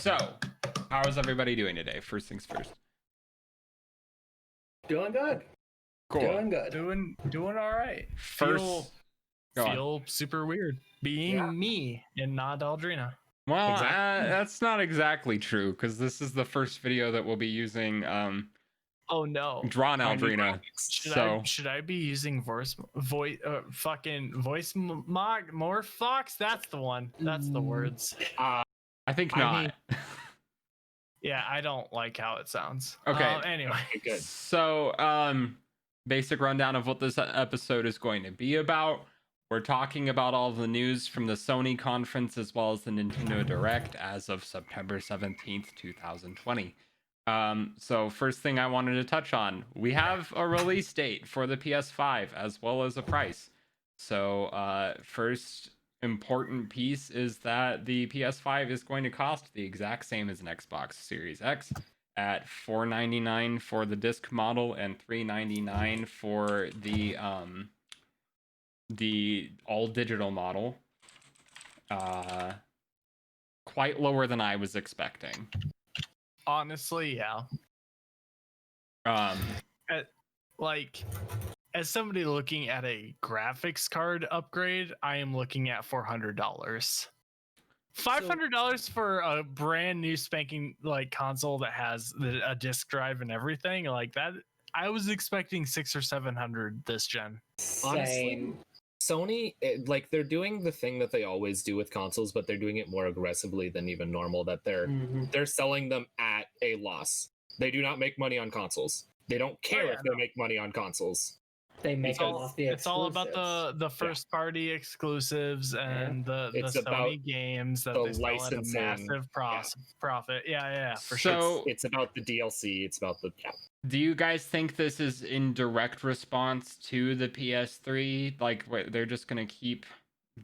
So, how is everybody doing today? First things first. Doing good. Cool. Doing good. Doing all right. First, Feel super weird being me and not Aldrina. Well, Exactly. that's not exactly true because this is the first video that we'll be using Oh no. drawn Aldrina. Should I be using voice more Fox? That's the one. That's the words. I think not. mean, yeah, I don't like how it sounds. Okay. Anyway. Good. So, basic rundown of what this episode is going to be about. We're talking about all the news from the Sony conference as well as the Nintendo Direct as of September 17th, 2020. So first thing I wanted to touch on, we have a release date for the PS5 as well as a price. So first important piece is that the PS5 is going to cost the exact same as an Xbox Series X at $499 for the disc model and $399 for the all digital model. Quite lower than I was expecting. Honestly, yeah. As somebody looking at a graphics card upgrade, I am looking at $400. $500 for a brand new spanking console that has a disc drive and everything like that. I was expecting $600 or $700 this gen. Honestly, Sony, they're doing the thing that they always do with consoles, but they're doing it more aggressively than even normal. That they're selling them at a loss. They do not make money on consoles. They don't care if they make money on consoles. They make it's all about the first party exclusives and the Sony games that they sell at a massive profit. Yeah, for sure. So it's about the DLC. It's about the Do you guys think this is in direct response to the PS3? Like, they're just gonna keep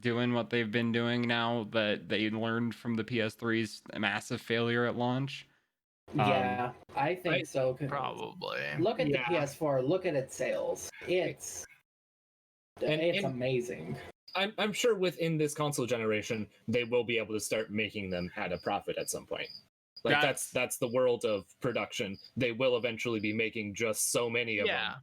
doing what they've been doing now that they learned from the PS3's massive failure at launch? Yeah, I think so. Probably. Look at the PS4. Look at its sales. It's amazing. I'm sure within this console generation, they will be able to start making them at a profit at some point. That's the world of production. They will eventually be making just so many of them.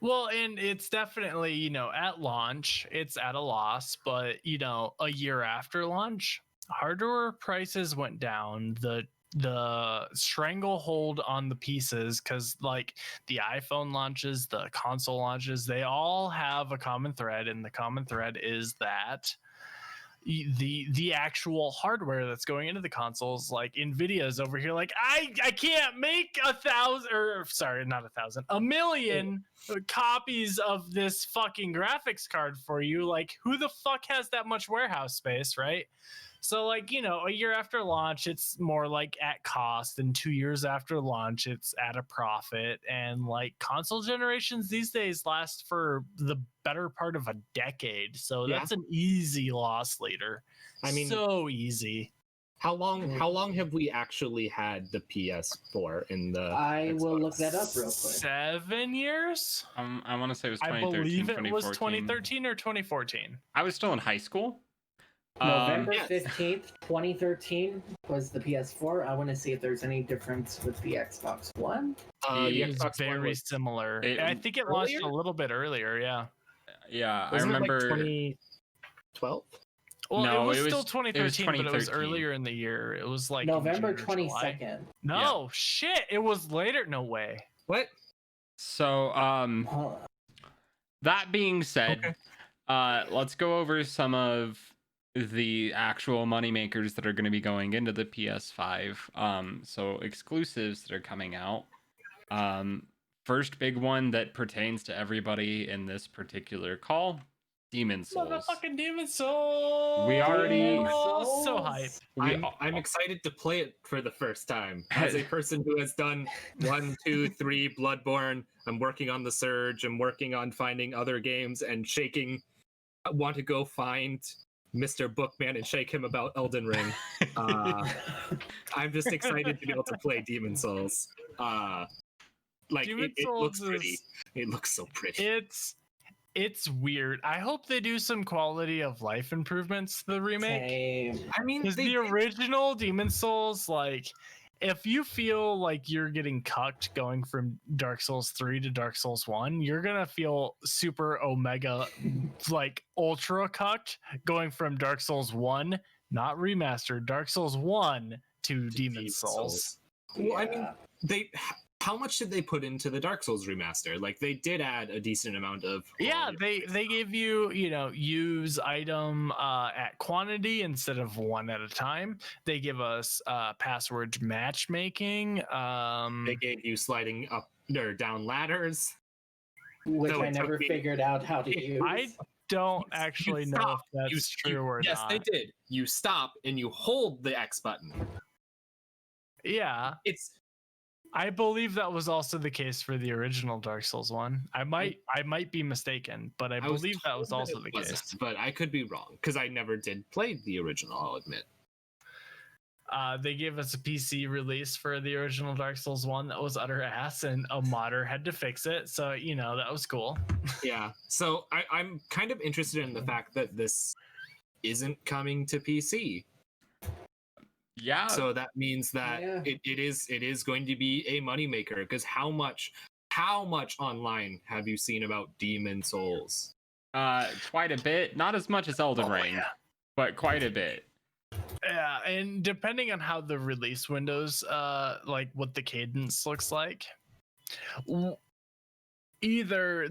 Well, and it's definitely, at launch, it's at a loss, but, a year after launch, hardware prices went down. The stranglehold on the pieces, because the iPhone launches, the console launches, they all have a common thread, and the common thread is that the actual hardware that's going into the consoles, like Nvidia's over here, I can't make 1,000,000 copies of this fucking graphics card for you. Who the fuck has that much warehouse space, right? So a year after launch, it's more at cost, and 2 years after launch, it's at a profit. And console generations these days last for the better part of a decade. So that's an easy loss leader. I mean, so easy. How long have we actually had the PS4 in the I Xbox? will look that up real quick. 7 years? I want to say it was 2013, I believe it 2014. was 2013 or 2014. I was still in high school. November 15th, 2013 was the PS4. I want to see if there's any difference with the Xbox One. The Xbox very similar. I think it launched a little bit earlier, yeah. Yeah, Wasn't I remember 2012? Well, no, it was still 2013, but it was 2013. earlier in the year. It was November 22nd. No, shit, it was later. No way. What? So, that being said, let's go over some of the actual money makers that are going to be going into the PS5. So exclusives that are coming out. First big one that pertains to everybody in this particular call, Demon Souls. Motherfucking Demon Souls. We already so hype. I'm excited to play it for the first time. As a person who has done 1, 2, 3 Bloodborne, I'm working on the Surge, I'm working on finding other games and I want to go find Mr. Bookman and shake him about Elden Ring. I'm just excited to be able to play Demon Souls. It looks pretty. It looks so pretty. it's weird. I hope they do some quality of life improvements to the remake. Same. I mean, Because the original Demon Souls, like, if you feel like you're getting cucked going from Dark Souls 3 to Dark Souls 1, you're gonna feel super omega, like ultra cucked going from Dark Souls 1, not remastered, Dark Souls 1 to Demon Souls. Well, I mean, how much did they put into the Dark Souls remaster? Like, they did add a decent amount of. Yeah, they give you, use item at quantity instead of one at a time. They give us password matchmaking. They gave you sliding up or down ladders, which I never figured out how to use. I don't actually know if that's true or not. Yes, they did. You stop and you hold the X button. Yeah. I believe that was also the case for the original Dark Souls one. I might be mistaken, but I believe that was also the case. But I could be wrong because I never did play the original, I'll admit. They gave us a PC release for the original Dark Souls 1 that was utter ass, and a modder had to fix it. So, that was cool. Yeah. So I'm kind of interested in the fact that this isn't coming to PC. Yeah. So that means that it is going to be a moneymaker, because how much online have you seen about Demon Souls? Quite a bit. Not as much as Elden Ring, but quite a bit. Yeah, and depending on how the release windows, like what the cadence looks like, either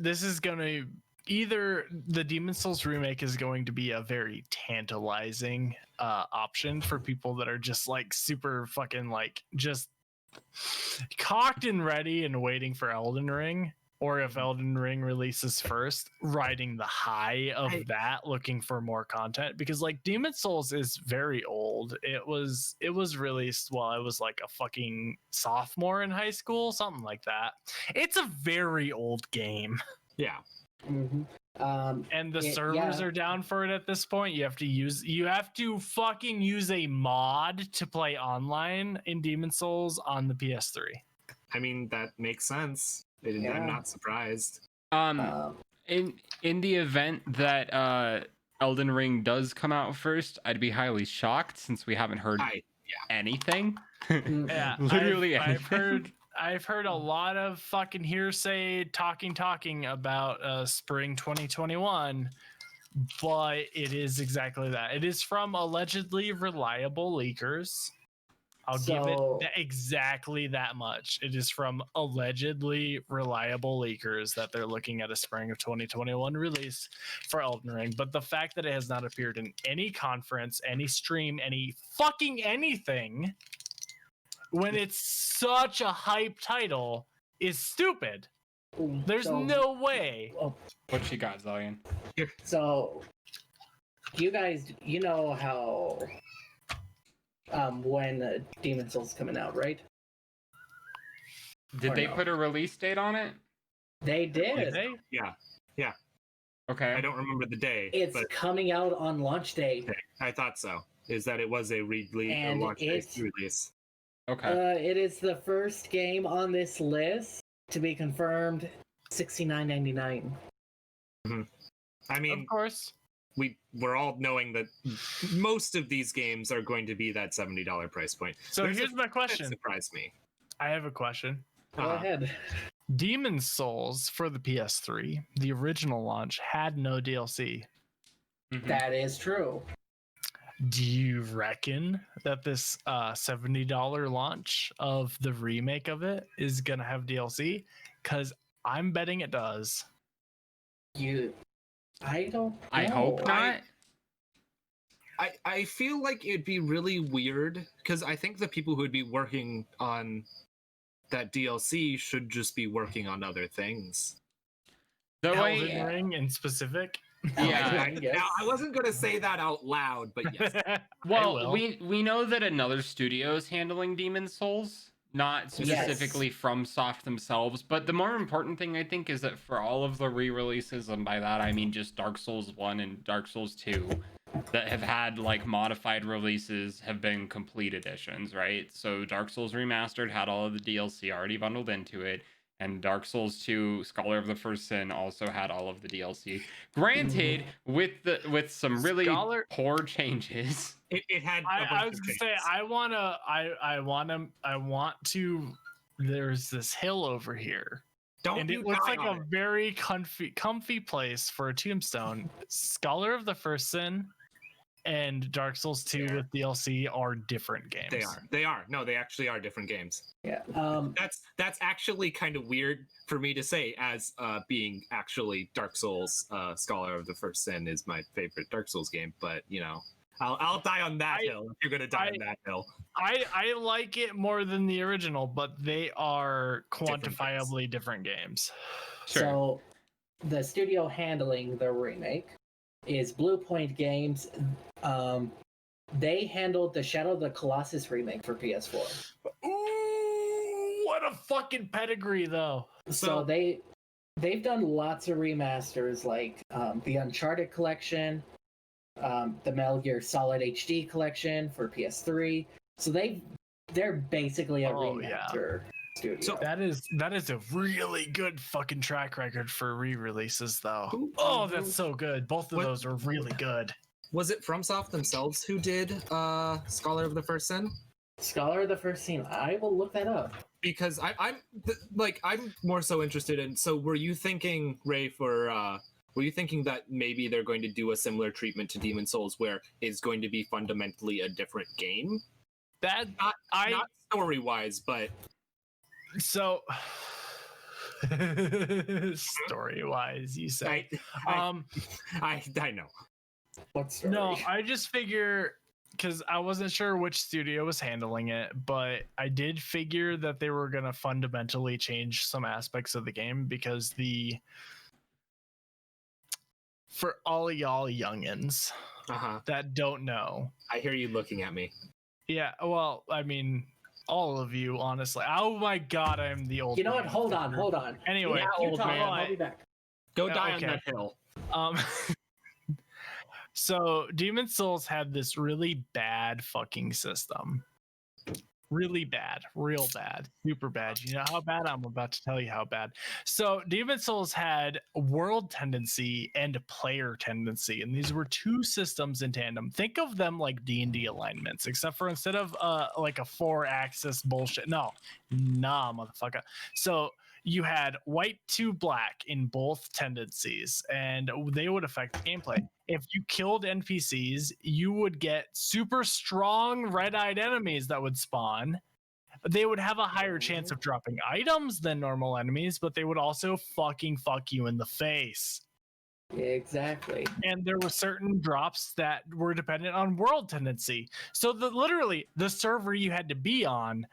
the Demon Souls remake is going to be a very tantalizing option for people that are just like super fucking like just cocked and ready and waiting for Elden Ring, or if Elden Ring releases first, riding the high of that, looking for more content, because like Demon Souls is very old. It was released while I was like a fucking sophomore in high school, something like that. It's a very old game. Yeah. Mm-hmm. And the servers are down for it at this point. You have to fucking use a mod to play online in Demon Souls on the PS3. I mean, that makes sense. I'm not surprised. In the event that Elden Ring does come out first, I'd be highly shocked, since we haven't heard anything. Yeah, Literally anything. I've heard a lot of fucking hearsay talking about spring 2021, but it is exactly that. It is from allegedly reliable leakers. I'll give it exactly that much. It is from allegedly reliable leakers that they're looking at a spring of 2021 release for Elden Ring. But the fact that it has not appeared in any conference, any stream, any fucking anything, when it's such a hype title, is stupid. There's no way. What you got, Zillion? So, you guys, you know how when Demon Souls coming out, right? Did they put a release date on it? They did. Yeah. Okay. I don't remember the day. It's coming out on launch day. Okay. I thought so. Is that it was a launch day release. Okay. Uh, It is the first game on this list to be confirmed, $69.99. Mm-hmm. I mean, of course, we're all knowing that most of these games are going to be that $70 price point. So here's my question. That surprised me. I have a question. Go ahead. Demon Souls for the PS3, the original launch, had no DLC. Mm-hmm. That is true. Do you reckon that this $70 launch of the remake of it is going to have DLC? Because I'm betting it does. I don't know. I hope not. I feel like it'd be really weird, because I think the people who would be working on that DLC should just be working on other things. Elden Ring in specific? Yeah. Now, I wasn't going to say that out loud, but yes. Well, we know that another studio is handling Demon Souls, not specifically FromSoft themselves, but the more important thing, I think, is that for all of the re-releases, and by that I mean just Dark Souls 1 and Dark Souls 2, that have had like modified releases have been complete editions, right? So Dark Souls Remastered had all of the DLC already bundled into it. And Dark Souls 2 Scholar of the First Sin also had all of the DLC. Granted, with some really poor changes. It had. I was gonna say I want to. There's this hill over here. And it looks like a very comfy place for a tombstone. Scholar of the First Sin and Dark Souls 2 with DLC are different games. They are. No, they actually are different games. Yeah. That's actually kind of weird for me to say, as being actually Dark Souls. Scholar of the First Sin is my favorite Dark Souls game, but you know, I'll die on that hill if you're gonna die on that hill. I like it more than the original, but they are quantifiably different games. Sure. So, the studio handling the remake is Blue Point Games. They handled the Shadow of the Colossus remake for PS4. Ooh, what a fucking pedigree, though. So they've done lots of remasters, like the Uncharted collection, the Metal Gear Solid HD collection for PS3. So they're basically a remaster studio. So that is a really good fucking track record for re-releases, though. Oh, that's so good. Both of those are really good. Was it FromSoft themselves who did Scholar of the First Sin? Scholar of the First Sin. I will look that up. Because I'm more so interested in. So were you thinking, Ray, were you thinking that maybe they're going to do a similar treatment to Demon Souls, where it's going to be fundamentally a different game? Not story wise, but so story wise, you say. I know. What story? No, I just figure, because I wasn't sure which studio was handling it, but I did figure that they were going to fundamentally change some aspects of the game, because for all y'all youngins that don't know. I hear you looking at me. Yeah, well, I mean, all of you, honestly. Oh my god, I'm the old. You know what? Hold on. Anyway, old man. I'll be back. Go die on that hill. So Demon Souls had this really bad fucking system. Really bad, real bad, super bad. You know how bad? I'm about to tell you how bad. So Demon Souls had world tendency and player tendency, and these were two systems in tandem. Think of them like D&D alignments, except for instead of like a 4-axis bullshit. Nah, motherfucker. So you had white to black in both tendencies, and they would affect gameplay. If you killed NPCs, you would get super strong red-eyed enemies that would spawn. They would have a higher chance of dropping items than normal enemies, but they would also fucking fuck you in the face. Exactly. And there were certain drops that were dependent on world tendency. So literally, the server you had to be on,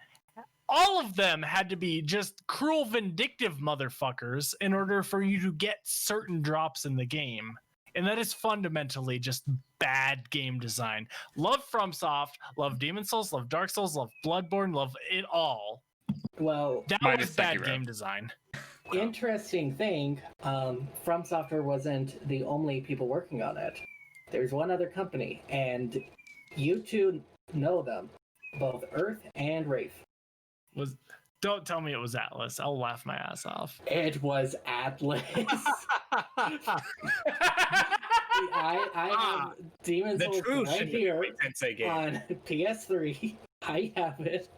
all of them had to be just cruel, vindictive motherfuckers in order for you to get certain drops in the game. And that is fundamentally just bad game design. Love FromSoft, love Demon Souls, love Dark Souls, love Bloodborne, love it all. Well, that was bad game design. Interesting thing, From Software wasn't the only people working on it. There's one other company, and you two know them, both Earth and Wraith. Don't tell me it was Atlas. I'll laugh my ass off. It was Atlas. I have Demon Souls right here on PS3. I have it.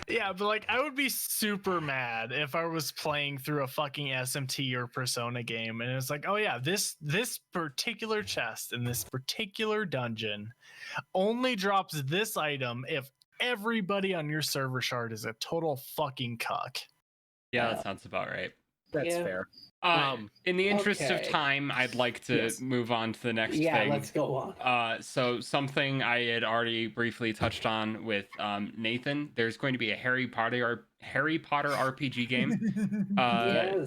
Yeah, but like I would be super mad if I was playing through a fucking SMT or Persona game and it's like, oh yeah, this particular chest in this particular dungeon only drops this item if everybody on your server shard is a total fucking cuck. Yeah, that sounds about right. That's fair. In the interest of time, I'd like to move on to the next thing. Yeah, let's go on. So something I had already briefly touched on with Nathan, there's going to be a Harry Potter RPG game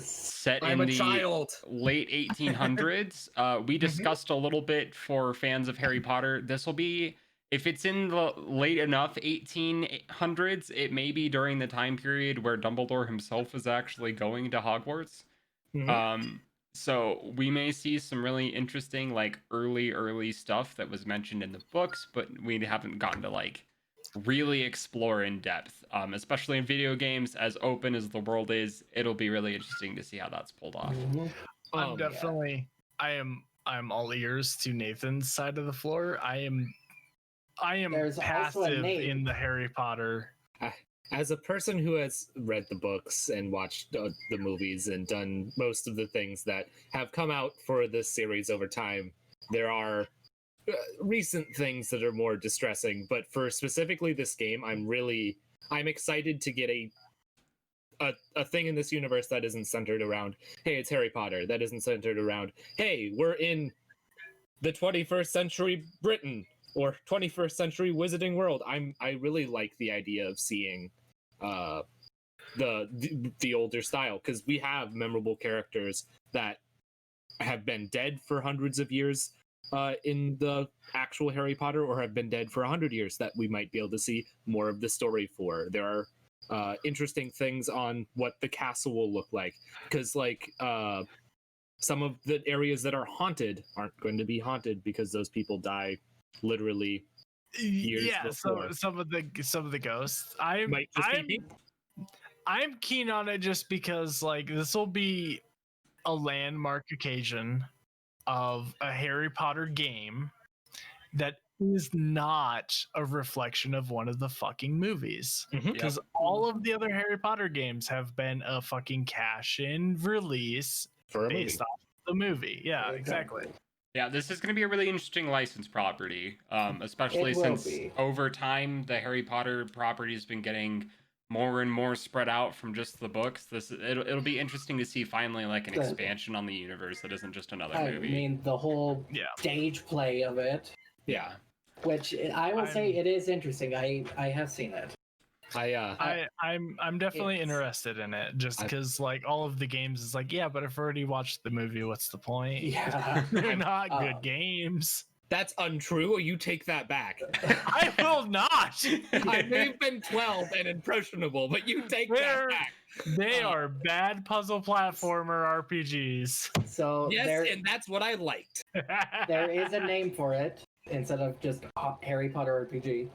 set in the late 1800s. We discussed a little bit for fans of Harry Potter. This will be, if it's in the late enough 1800s, it may be during the time period where Dumbledore himself is actually going to Hogwarts. So we may see some really interesting, like early stuff that was mentioned in the books, but we haven't gotten to like really explore in depth, especially in video games. As open as the world is, it'll be really interesting to see how that's pulled off. Mhm. I'm definitely. I'm all ears to Nathan's side of the floor. I am There's also a passive name. in the Harry Potter. As a person who has read the books and watched the movies and done most of the things that have come out for this series over time, there are recent things that are more distressing. But for specifically this game, I'm excited to get a thing in this universe that isn't centered around, hey, it's Harry Potter. That isn't centered around, hey, we're in the 21st century Britain or 21st century Wizarding World. I really like the idea of seeing the older style, because we have memorable characters that have been dead for hundreds of years in the actual Harry Potter, or have been dead for 100 years that we might be able to see more of the story for. There are interesting things on what the castle will look like, because some of the areas that are haunted aren't going to be haunted because those people die literally years before. Some of the ghosts. Might just be people. I'm keen on it just because this will be a landmark occasion of a Harry Potter game that is not a reflection of one of the fucking movies. Because all of the other Harry Potter games have been a fucking cash-in release For a based off the movie. Yeah, exactly. Yeah, this is going to be a really interesting license property, especially It will since be. over time the Harry Potter property has been getting more and more spread out from just the books. It'll be interesting to see finally an expansion on the universe that isn't just another movie. I mean, the whole stage play of it. Yeah. Which I will say it is interesting. I have seen it. I'm definitely interested in it just because all of the games is but I've already watched the movie. What's the point? Yeah. They're not good games. That's untrue. You take that back. I will not. I may have been 12 and impressionable, but you take that back. They are bad puzzle platformer RPGs. So yes, and that's what I liked. There is a name for it instead of just Harry Potter RPG.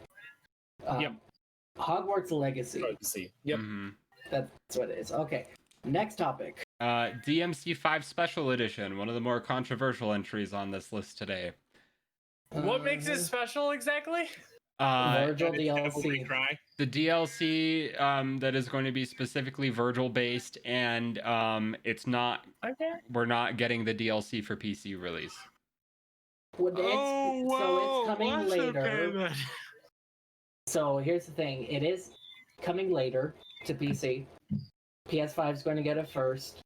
Yep. Hogwarts Legacy. Yep. Mm-hmm. That's what it is. Okay. Next topic. DMC5 Special Edition, one of the more controversial entries on this list today. What makes it special exactly? Virgil DLC. The DLC that is going to be specifically Virgil based, and it's not. Okay. We're not getting the DLC for PC release. Well, so it's coming later. So here's the thing: it is coming later to PC. PS5 is going to get it first.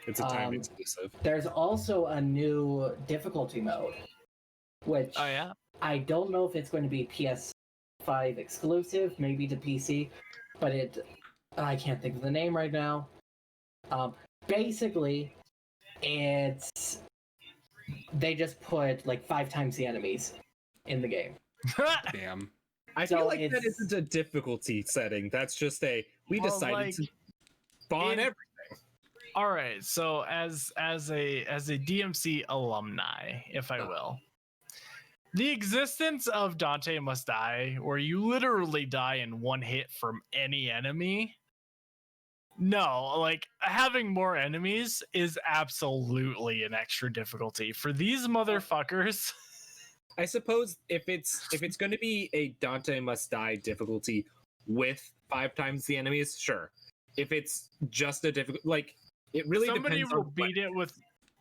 It's a time exclusive. There's also a new difficulty mode, which I don't know if it's going to be PS5 exclusive, maybe to PC, but I can't think of the name right now. Basically, they just put 5 times the enemies in the game. Damn. I feel like that isn't a difficulty setting. That's just we decided to spawn everything. All right, so as a DMC alumni, if I will, the existence of Dante Must Die, where you literally die in one hit from any enemy. No, having more enemies is absolutely an extra difficulty for these motherfuckers. I suppose if it's going to be a Dante Must Die difficulty with 5 times the enemies, sure. If it's just a difficult, it really somebody depends.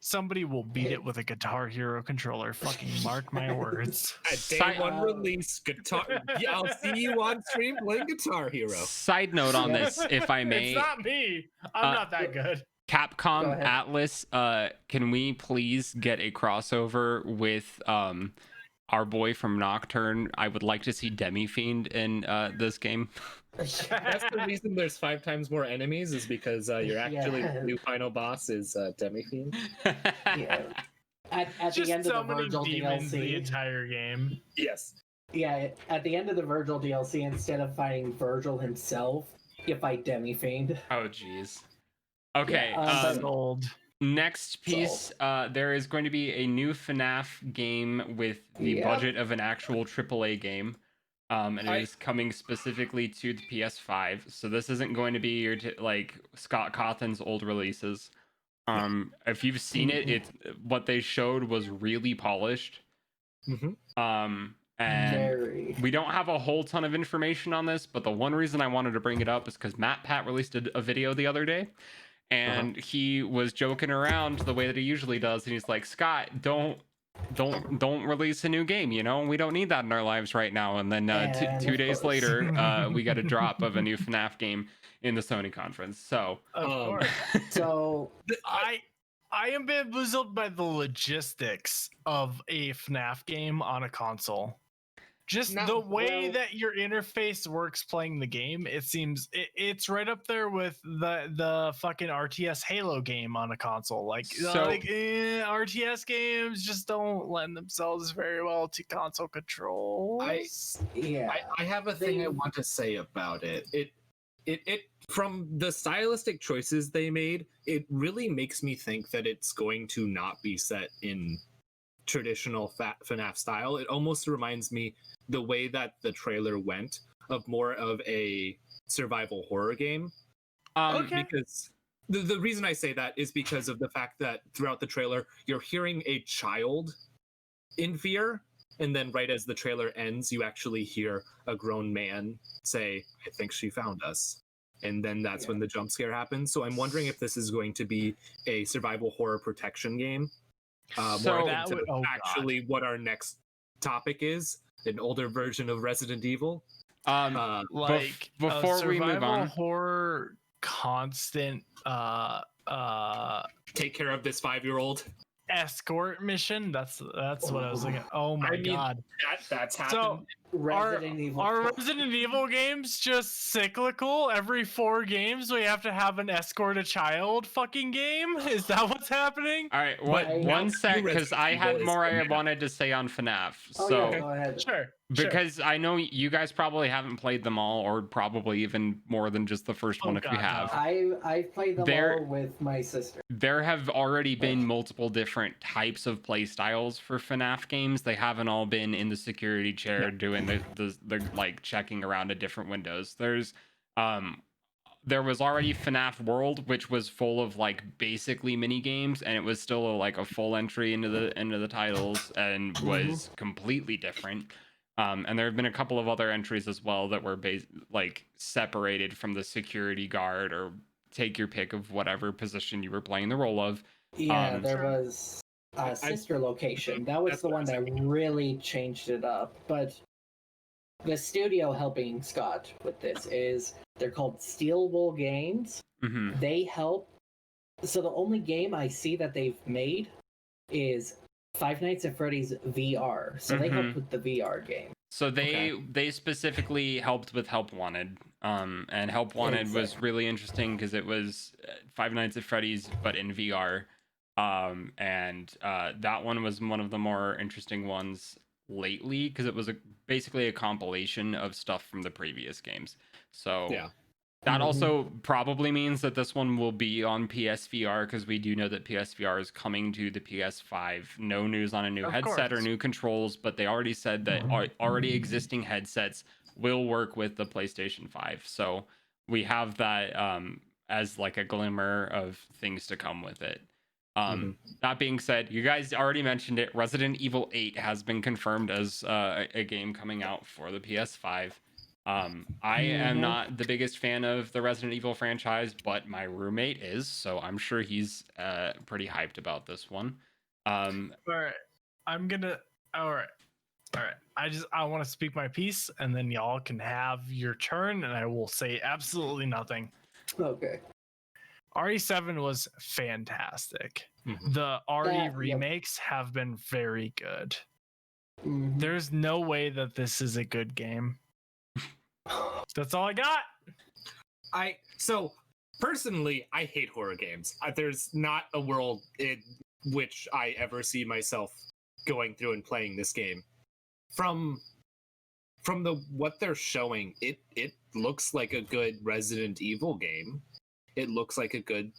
Somebody will beat it with a Guitar Hero controller. Fucking mark my words. At day one release, guitar. I'll see you on stream playing Guitar Hero. Side note on this, if I may. It's not me. I'm not that good. Capcom Atlas, can we please get a crossover with our boy from Nocturne? I would like to see Demi Fiend in this game. That's the reason there's 5 times more enemies, is because the new final boss is Demi Fiend. Yeah. At the end of the Virgil DLC, the entire game. Yes. Yeah, at the end of the Virgil DLC, instead of fighting Virgil himself, you fight Demi Fiend. Oh, jeez. Okay. Sold. Next piece, there is going to be a new FNAF game with the budget of an actual AAA game. and it is coming specifically to the PS5. So this isn't going to be your like Scott Cawthon's old releases. If you've seen it, it's what they showed was really polished. And we don't have a whole ton of information on this, but the one reason I wanted to bring it up is because Matt Pat released a video the other day, and he was joking around the way that he usually does, and he's like, Scott, don't release a new game, you know, we don't need that in our lives right now. And then 2 days later, we got a drop of a new FNAF game in the Sony conference. So Of course. So I am bamboozled by the logistics of a FNAF game on a console. Just the way that your interface works playing the game, it seems it's right up there with the fucking RTS Halo game on a console. RTS games just don't lend themselves very well to console controls. I have a thing I want to say about it. It from the stylistic choices they made, it really makes me think that it's going to not be set in traditional FNAF style. It almost reminds me the way that the trailer went of more of a survival horror game. Because the reason I say that is because of the fact that throughout the trailer, you're hearing a child in fear, and then right as the trailer ends, you actually hear a grown man say, I think she found us. And then that's when the jump scare happens. So I'm wondering if this is going to be a survival horror protection game. What our next topic is, an older version of Resident Evil. Before we move on, horror constant take care of this 5-year-old escort mission. That's what I was thinking. Oh my god, that's happened. So are Resident Evil games just cyclical? Every 4 games we have to have an escort a child fucking game? Is that what's happening? All right, one sec, because I had more I wanted to say on FNAF. So go ahead. Sure. Because I know you guys probably haven't played them all, or probably even more than just the first one if you have. I've played them all with my sister. There have already been multiple different types of play styles for FNAF games. They haven't all been in the security chair doing the like checking around at different windows. There was already FNAF World, which was full of like basically mini games, and it was still like a full entry into the titles and was completely different. And there have been a couple of other entries as well that were like separated from the security guard, or take your pick of whatever position you were playing the role of. There was a sister location. That was the one that really changed it up. But the studio helping Scott with this they're called Steelable Games. They help. So the only game I see that they've made is Five Nights at Freddy's VR. So they helped with the VR game. So they specifically helped with Help Wanted. And Help Wanted was really interesting because it was Five Nights at Freddy's but in VR. And that one was one of the more interesting ones lately because it was basically a compilation of stuff from the previous games. So that also probably means that this one will be on PSVR, because we do know that PSVR is coming to the PS5. No news on a new headset or new controls, but they already said that already existing headsets will work with the PlayStation 5. So we have that as like a glimmer of things to come with it. That being said, you guys already mentioned it. Resident Evil 8 has been confirmed as a game coming out for the PS5. I am not the biggest fan of the Resident Evil franchise, but my roommate is, so I'm sure he's pretty hyped about this one. All right. I want to speak my piece, and then y'all can have your turn, and I will say absolutely nothing. Okay. RE7 was fantastic. The RE remakes have been very good. There's no way that this is a good game. That's all I got. So personally, I hate horror games. There's not a world in which I ever see myself going through and playing this game. From what they're showing, it looks like a good Resident Evil game. It looks like a good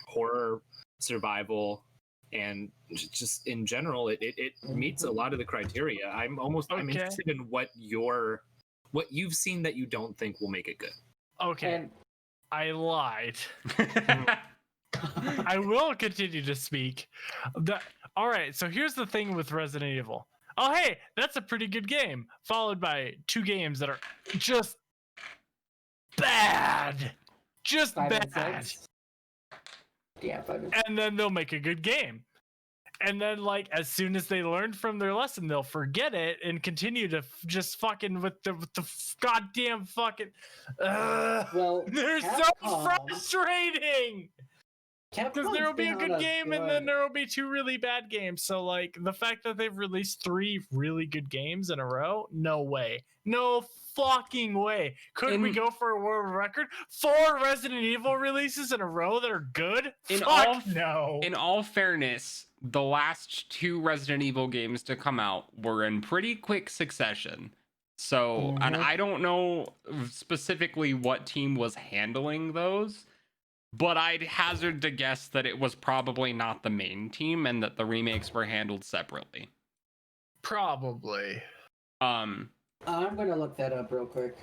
horror survival, and just in general, it meets a lot of the criteria. I'm interested in what your what you've seen that you don't think will make it good. Okay, And I lied. I will continue to speak. All right, so here's the thing with Resident Evil. Oh, hey, that's a pretty good game, followed by 2 games that are just bad. Just 5 and bad. 6. Yeah, 5 and And then they'll make a good game. And then, like, as soon as they learn from their lesson, they'll forget it and continue to just fucking with the goddamn fucking. Well, They're so Capcom- frustrating. Because there will be a good game and then there will be 2 really bad games. So, like, the fact that they've released 3 really good games in a row, no way. No fucking way. Could we go for a world record? 4 Resident Evil releases in a row that are good? No. In all fairness, the last 2 Resident Evil games to come out were in pretty quick succession. So, and I don't know specifically what team was handling those, but I'd hazard to guess that it was probably not the main team and that the remakes were handled separately. Probably. I'm gonna look that up real quick.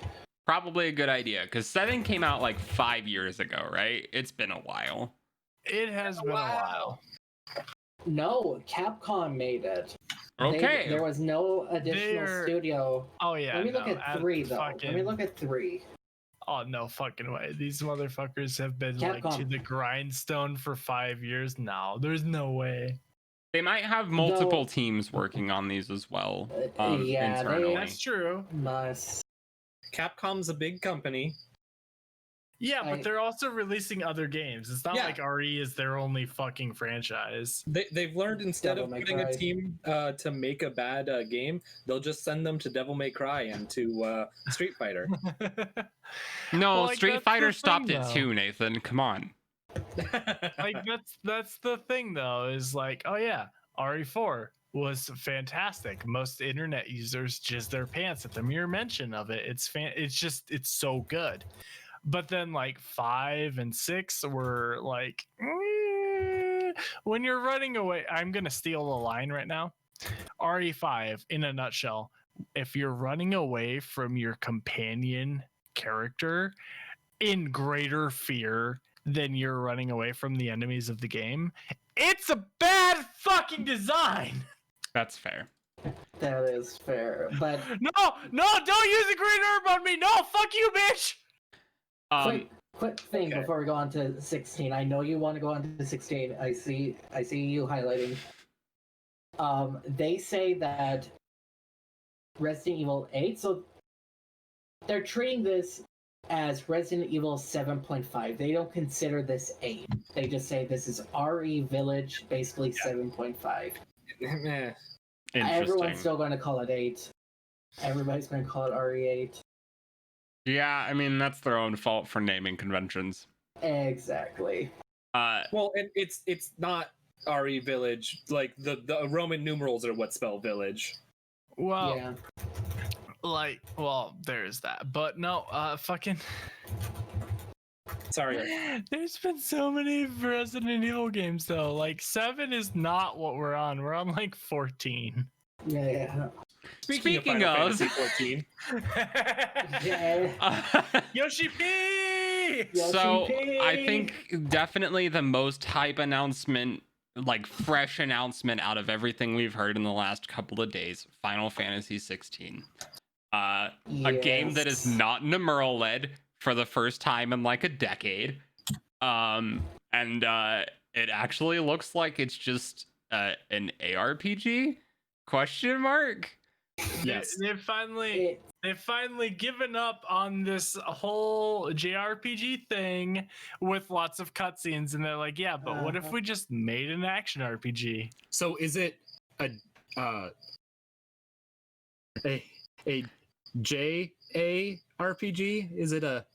Probably a good idea, because 7 came out like 5 years ago, right? It's been a while. It has been a while. No, Capcom made it. Okay. There was no additional They're- studio. Oh, yeah. Let me look no, at 3 though. Let me fucking- look at 3. Oh, no fucking way. These motherfuckers have been like to Capcom. the grindstone for 5 years now. There's no way. They might have multiple teams working on these as well. Yeah, internally. That's true. Must. Capcom's a big company. Yeah, but they're also releasing other games. It's not Yeah. like RE is their only fucking franchise. They've learned instead Devil of May putting Cry. a team to make a bad game, they'll just send them to Devil May Cry and to Street Fighter. No, Like, Street that's Fighter the stopped thing, it though. too, Nathan. Come on. Like that's the thing though, is like, oh yeah, RE4 was fantastic. Most internet users jizz their pants at the mere mention of it. It's so good. But then like 5 and 6 were like, when you're running away. I'm gonna steal a line right now. RE5 in a nutshell, if you're running away from your companion character in greater fear than you're running away from the enemies of the game, it's a bad fucking design. That's fair. That is fair, but No, don't use a green herb on me. No, fuck you, bitch. quick thing Okay. before we go on to 16. I know you want to go on to 16. I see you highlighting. They say that Resident Evil 8, so they're treating this as Resident Evil 7.5. They don't consider this 8. They just say this is RE Village, basically 7.5. Meh. Interesting. Everyone's still going to call it 8. Everybody's going to call it RE8. Yeah, I mean, that's their own fault for naming conventions. Exactly. Well, and it's not RE Village. Like the Roman numerals are what spell village. Well, Yeah. like, well, there's that. But no, fucking. Sorry. There's been so many Resident Evil games though. Like 7 is not what we're on. We're on like 14. Yeah. Speaking Final of- Fantasy 14. Yeah. Yoshi P! So Yoshi I P! think definitely the most hype announcement, like fresh announcement out of everything we've heard in the last couple of days, Final Fantasy 16. A game that is Yes. not numeral led for the first time in like a decade. And it actually looks like it's just an ARPG? Question mark? Yes. They've finally given up on this whole JRPG thing with lots of cutscenes, and they're like, yeah, but what if we just made an action RPG? So is it a JA RPG? Is it a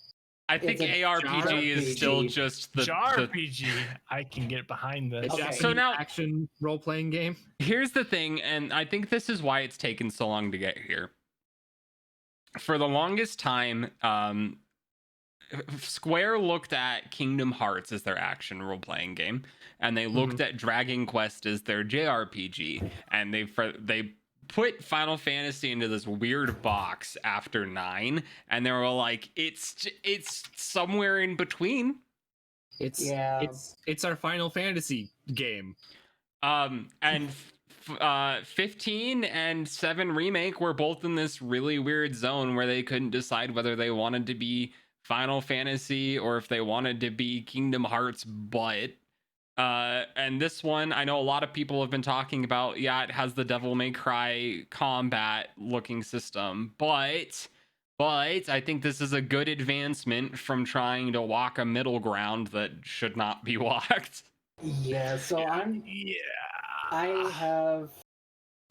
I think It's a ARPG is still JRPG. just the JRPG. I can get behind this. Okay. Japanese So now- action role playing game? Here's the thing, and I think this is why it's taken so long to get here. For the longest time, Square looked at Kingdom Hearts as their action role-playing game, and they looked at Dragon Quest as their JRPG, and they put Final Fantasy into this weird box after 9, and they were like, it's somewhere in between. It's our Final Fantasy game. And 15 and 7 remake were both in this really weird zone where they couldn't decide whether they wanted to be Final Fantasy or if they wanted to be Kingdom Hearts, but and this one, I know a lot of people have been talking about, yeah, it has the Devil May Cry combat looking system, but I think this is a good advancement from trying to walk a middle ground that should not be walked. Yeah, so I have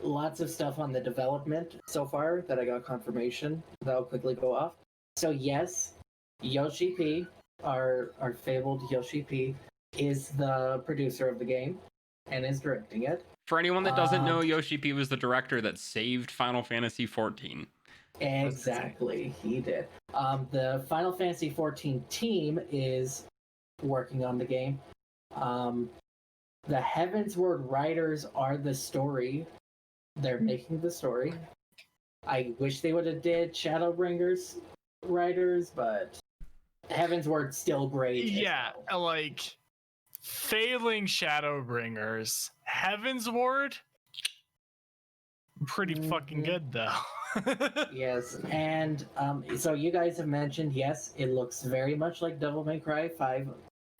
lots of stuff on the development so far that I got confirmation that I'll quickly go off. So yes, Yoshi P, our fabled Yoshi P, is the producer of the game and is directing it. For anyone that doesn't know, Yoshi P was the director that saved Final Fantasy XIV. Exactly, he did. The Final Fantasy XIV team is working on the game. The Heavensward writers are the story. They're making the story. I wish they would have did Shadowbringers writers, but Heavensward's still great. Yeah, like failing Shadowbringers, Heavensward, pretty fucking good though. Yes, and so you guys have mentioned, yes, it looks very much like Devil May Cry 5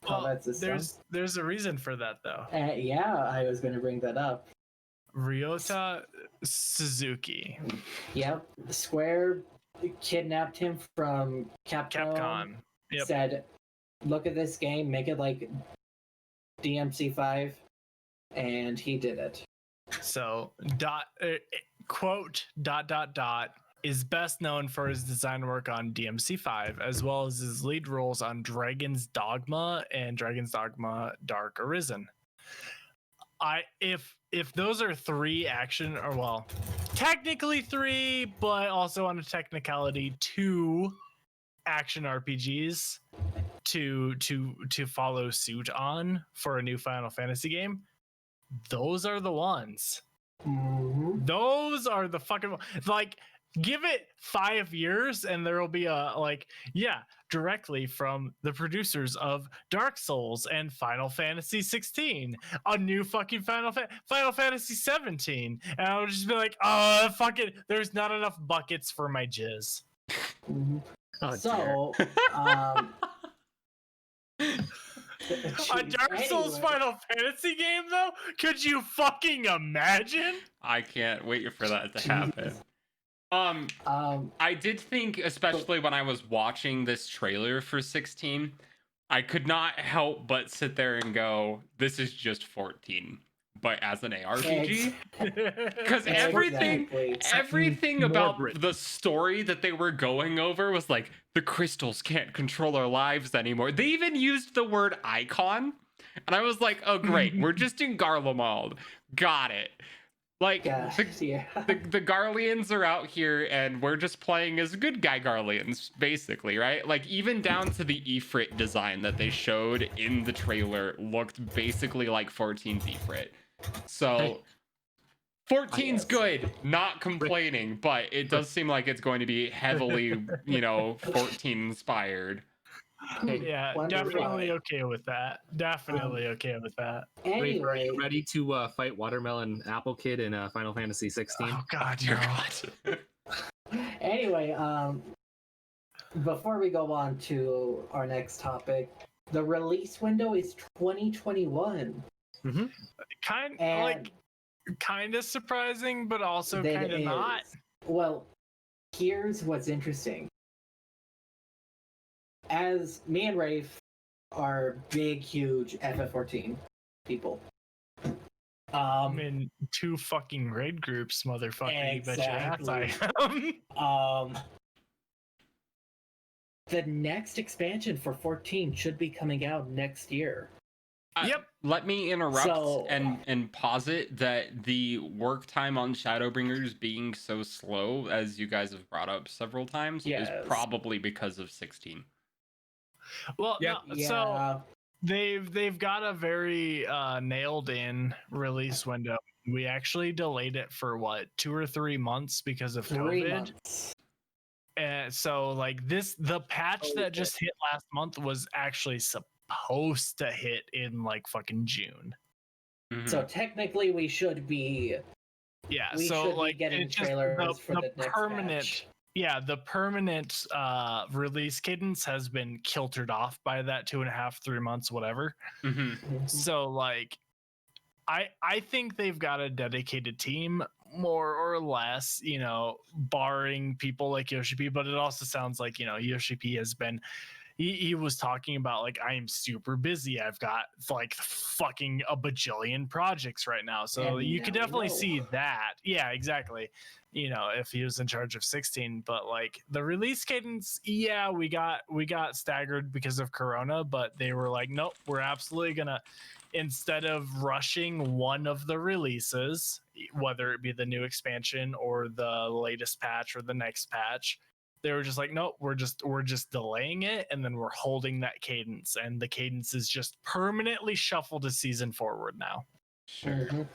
combat system. There's a reason for that though. Yeah, I was going to bring that up. Ryota Suzuki. Yep, Square kidnapped him from Capcom. Yep. Said, look at this game, make it like DMC5, and he did it. So quote ... is best known for his design work on DMC5 as well as his lead roles on Dragon's Dogma and Dragon's Dogma Dark Arisen. If those are 3 action, or well, technically 3, but also on a technicality 2 action RPGs to follow suit on for a new Final Fantasy game, those are the ones. Mm-hmm. Those are the fucking, like, give it 5 years and there will be a, like, yeah, directly from the producers of Dark Souls and Final Fantasy 16, a new fucking Final Fantasy 17, and I'll just be like, oh, fuck it, there's not enough buckets for my jizz. Mm-hmm. Oh, so A Dark Souls Final Fantasy game, though? Could you fucking imagine? I can't wait for that to happen. I did think, especially when I was watching this trailer for 16, I could not help but sit there and go, this is just 14, but as an ARPG. Because everything about the story that they were going over was like, the crystals can't control our lives anymore. They even used the word icon, and I was like, oh great, we're just in Garlemald. Got it. Like, the Garleans are out here, and we're just playing as good guy Garleans, basically, right? Like, even down to the Ifrit design that they showed in the trailer looked basically like 14's Ifrit. So, 14's good, not complaining, but it does seem like it's going to be heavily, 14 inspired. Yeah, definitely okay with that. Definitely okay with that. Anyway, are you ready to fight Watermelon Apple Kid in Final Fantasy 16? Oh god, dear God. Anyway, before we go on to our next topic, the release window is 2021. Mm-hmm. Kind of surprising, but also kind of not. Well, here's what's interesting. As me and Rafe are big, huge FF14 people. I'm in 2 fucking raid groups, motherfucker. Exactly. You bet your ass I am. The next expansion for 14 should be coming out next year. Yep. Let me interrupt and posit that the work time on Shadowbringers being so slow, as you guys have brought up several times, is probably because of 16. Well, so they've got a very nailed in release window We actually delayed it for what, 2 or 3 months because of 3 COVID. months. And so like the patch that just hit last month was actually supposed to hit in like fucking June. Mhm. So technically, we should be. Yeah, We so should like be getting it's just trailers for the next permanent patch. yeah, the permanent release cadence has been kiltered off by that 2.5, 3 months, whatever. Mhm. So like I think they've got a dedicated team, more or less, you know, barring people like Yoshi P, but it also sounds like, you know, Yoshi P has been he was talking about like, I am super busy. I've got like fucking a bajillion projects right now. So And you now could we definitely know. see that. Yeah, exactly. You know, if he was in charge of 16, but like the release cadence, yeah, we got staggered because of Corona, but they were like, nope, we're absolutely gonna, instead of rushing one of the releases, whether it be the new expansion or the latest patch or the next patch, they were just like, nope, we're just delaying it, and then we're holding that cadence, and the cadence is just permanently shuffled a season forward now. Sure. Mhm.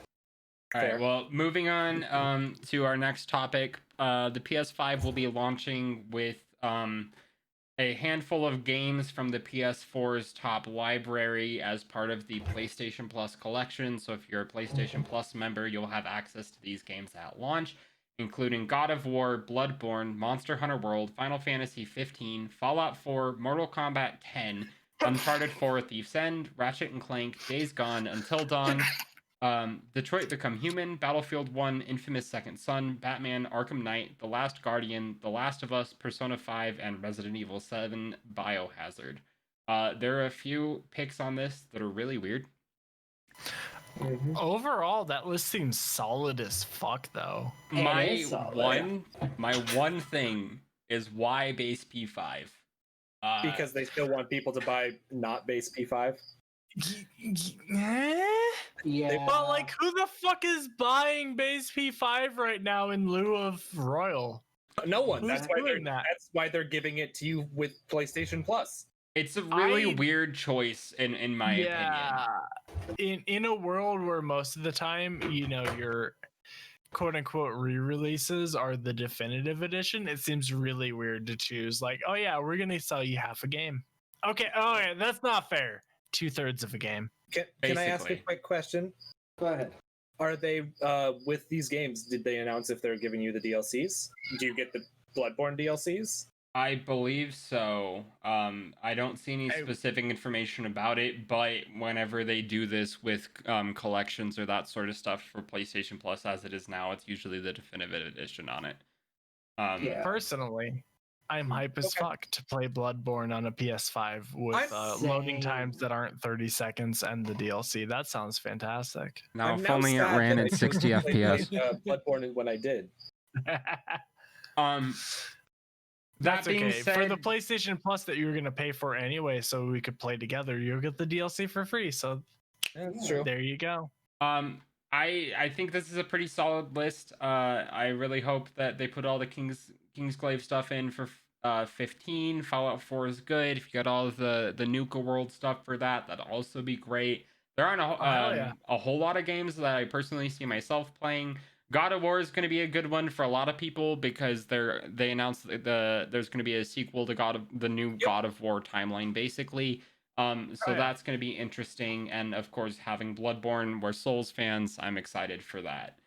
All Fair. right. Well, moving on to our next topic. The PS5 will be launching with a handful of games from the PS4's top library as part of the PlayStation Plus collection. So if you're a PlayStation Plus member, you'll have access to these games at launch, including God of War, Bloodborne, Monster Hunter World, Final Fantasy 15, Fallout 4, Mortal Kombat 10, Uncharted 4, Thief's End, Ratchet and Clank, Days Gone, Until Dawn, Detroit Become Human, Battlefield 1, Infamous Second Son, Batman Arkham Knight, The Last Guardian, The Last of Us, Persona 5, and Resident Evil 7 Biohazard. There are a few picks on this that are really weird. Mhm. Overall, that list seems solid as fuck, though. It My is solid. one thing is why base P5? Because they still want people to buy not base P5. Yeah. But like, who the fuck is buying base P5 right now in lieu of Royal? No one. Who's That's why doing that? That's why they're giving it to you with PlayStation Plus. It's a really I- weird choice in my opinion. In a world where most of the time, you know, your quote unquote re-releases are the definitive edition, it seems really weird to choose like, oh yeah, we're gonna sell you half a game. Okay, oh yeah, that's not fair. 2/3 of a game. Can I ask a Basically. quick question? Go ahead. Are they with these games? Did they announce if they're giving you the DLCs? Do you get the Bloodborne DLCs? I believe so. I don't see any specific information about it, but whenever they do this with collections or that sort of stuff for PlayStation Plus, as it is now, it's usually the definitive edition on it. Yeah. Personally, I'm hype as Okay. fuck to play Bloodborne on a PS5 with I'm loading same. times that aren't 30 seconds and the DLC. That sounds fantastic. Now, I'm if only it sad ran that I at 60 chose to play, FPS. Bloodborne when I did. That That's being okay. said, For the PlayStation Plus that you were going to pay for anyway, so we could play together, you'll get the DLC for free. So That's true. there you go. I think this is a pretty solid list. I really hope that they put all the Kingsglaive stuff in for 15. Fallout 4 is good. If you got all of the Nuka World stuff for that, that'd also be great. There aren't hell yeah. a whole lot of games that I personally see myself playing. God of War is going to be a good one for a lot of people because they announced there's going to be a sequel to the new God of War timeline, basically. So that's going to be interesting, and of course, having Bloodborne, we're Souls fans. I'm excited for that.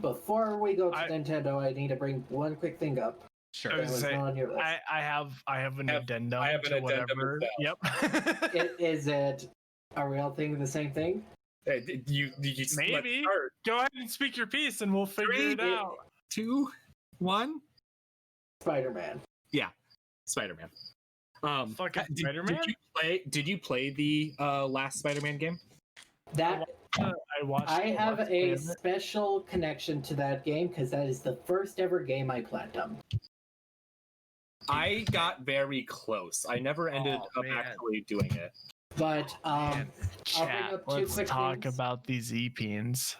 Before we go to Nintendo, I need to bring one quick thing up. Sure. I That was was saying, not on your list. I have an addendum I have an to addendum whatever. as Yep. Is it a real thing, the same thing? Hey, you let's Maybe. start. Go ahead and speak your piece, and we'll figure 3, it out. 2, 1. Spider-Man. Yeah, Spider-Man. Fucking did Spider-Man? Did you play the last Spider-Man game? That I watched. I the have Let's a Play of it. special connection to that game because that is the first ever game I platinum. I got very close. I never ended Oh, up man. actually doing it. But Man, I'll bring chat, up two let's quick talk things. about these EP-ins.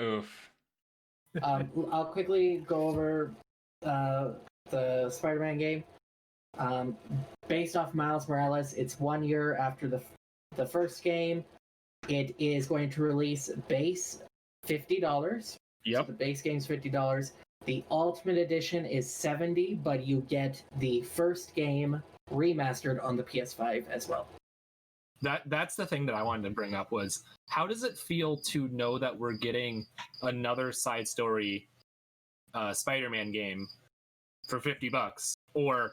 Oof. I'll quickly go over the Spider-Man game. Based off Miles Morales, it's 1 year after the first game. it is going to release base $50. Yep. So the base game's $50. The Ultimate Edition is $70, but you get the first game remastered on the PS5 as well. That's the thing that I wanted to bring up was how does it feel to know that we're getting another side story Spider-Man game for $50 or